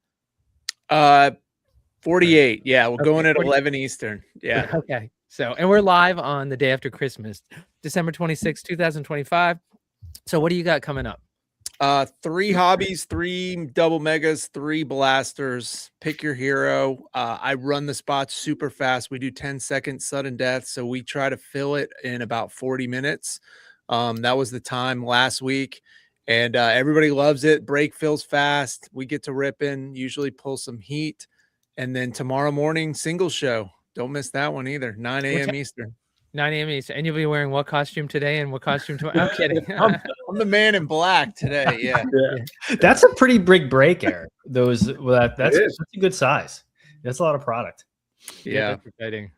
Speaker 6: 48. Yeah, we're going at 11 Eastern. Yeah.
Speaker 4: Okay. So, and we're live on the day after Christmas, December 26, 2025. So what do you got coming up?
Speaker 6: 3 hobbies, 3 double megas, 3 blasters. Pick your hero. I run the spots super fast. We do 10-second sudden death, so we try to fill it in about 40 minutes. That was the time last week, and everybody loves it. Break fills fast. We get to rip in, usually pull some heat. And then tomorrow morning, single show. Don't miss that one either. 9 a.m. Eastern.
Speaker 4: 9 a.m. Eastern. And you'll be wearing what costume today and what costume tomorrow? I'm kidding.
Speaker 6: I'm the man in black today. Yeah.
Speaker 1: That's a pretty big break, Eric. That's a good size. That's a lot of product.
Speaker 6: Yeah.
Speaker 4: That's exciting.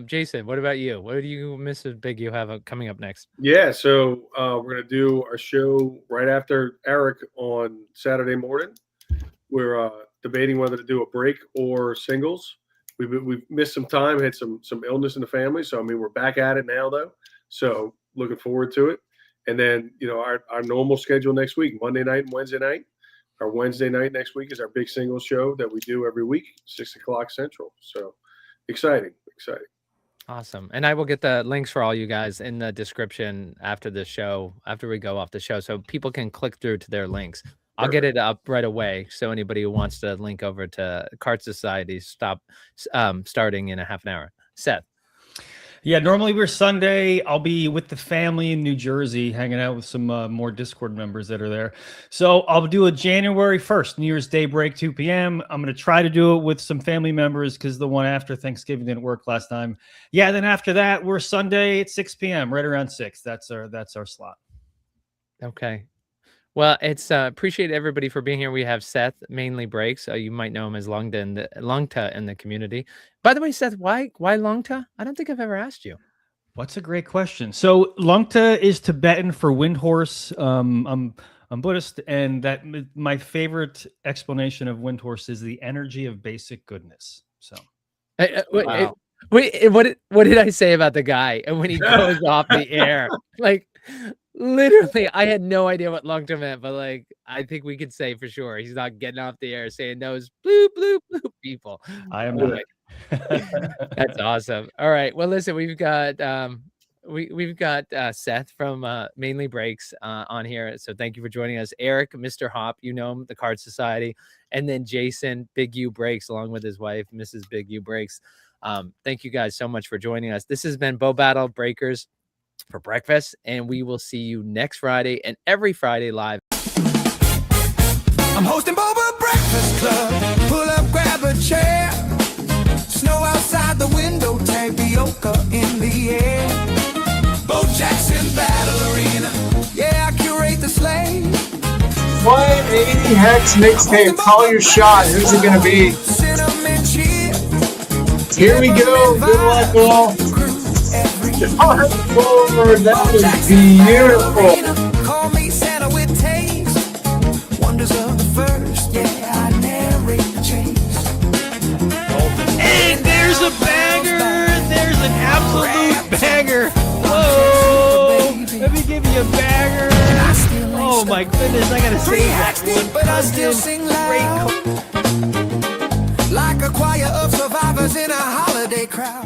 Speaker 4: Jason, what about you? What do you, Mrs. Big, you have coming up next?
Speaker 5: Yeah, so we're going to do our show right after Eric on Saturday morning. We're debating whether to do a break or singles. We've missed some time, had some illness in the family. So, I mean, we're back at it now, though. So looking forward to it. And then, our normal schedule next week, Monday night and Wednesday night. Our Wednesday night next week is our big singles show that we do every week, 6 o'clock Central. So exciting.
Speaker 4: Awesome. And I will get the links for all you guys in the description after the show, after we go off the show, so people can click through to their links. I'll get it up right away. So anybody who wants to link over to Card Society, starting in a half an hour. Seth.
Speaker 1: Yeah, normally we're Sunday. I'll be with the family in New Jersey, hanging out with some more Discord members that are there. So I'll do a January 1st, New Year's Day break, 2 p.m. I'm going to try to do it with some family members because the one after Thanksgiving didn't work last time. Yeah, then after that, we're Sunday at 6 p.m., right around 6. That's our slot.
Speaker 4: Okay. Well, it's appreciate everybody for being here. We have Seth, mainly breaks. You might know him as Lungta in the community. By the way, Seth, why Lungta? I don't think I've ever asked you.
Speaker 1: What's a great question. So Lungta is Tibetan for wind horse. I'm Buddhist, and that my favorite explanation of wind horse is the energy of basic goodness. So,
Speaker 4: wow. Wait, what did I say about the guy? And when he goes off the air, like. Literally, I had no idea what Lungta meant, but like, I think we could say for sure he's not getting off the air saying those bloop, bloop, bloop people.
Speaker 1: I am doing
Speaker 4: That's awesome. All right. Well, listen, we've got Seth from Mainly Breaks on here. So thank you for joining us. Eric, Mr. Hop, you know him, the Card Society, and then Jason, Big U Breaks, along with his wife, Mrs. Big U Breaks. Thank you guys so much for joining us. This has been Bow Battle Breakers for breakfast, and we will see you next Friday and every Friday live.
Speaker 2: I'm hosting Boba Breakfast Club. Pull up, grab a chair. Snow outside the window, tapioca in the air. Bo Jackson back.
Speaker 3: 180 Hex mixtape. Call your shot. Who's it gonna be?
Speaker 2: Cinnamon cheer.
Speaker 3: Here we go. Good luck, all. Hardcore. That was beautiful.
Speaker 2: Call me Santa with taste. Wonders of the first, yeah, I narrate the chase.
Speaker 1: And there's a banger. There's an absolute banger. Whoa! Let me give you a banger. Oh my goodness, I gotta
Speaker 2: Three
Speaker 1: say
Speaker 2: hacks
Speaker 1: that
Speaker 2: deep,
Speaker 1: one.
Speaker 2: but I still sing loud. Like a choir of survivors in a holiday crowd.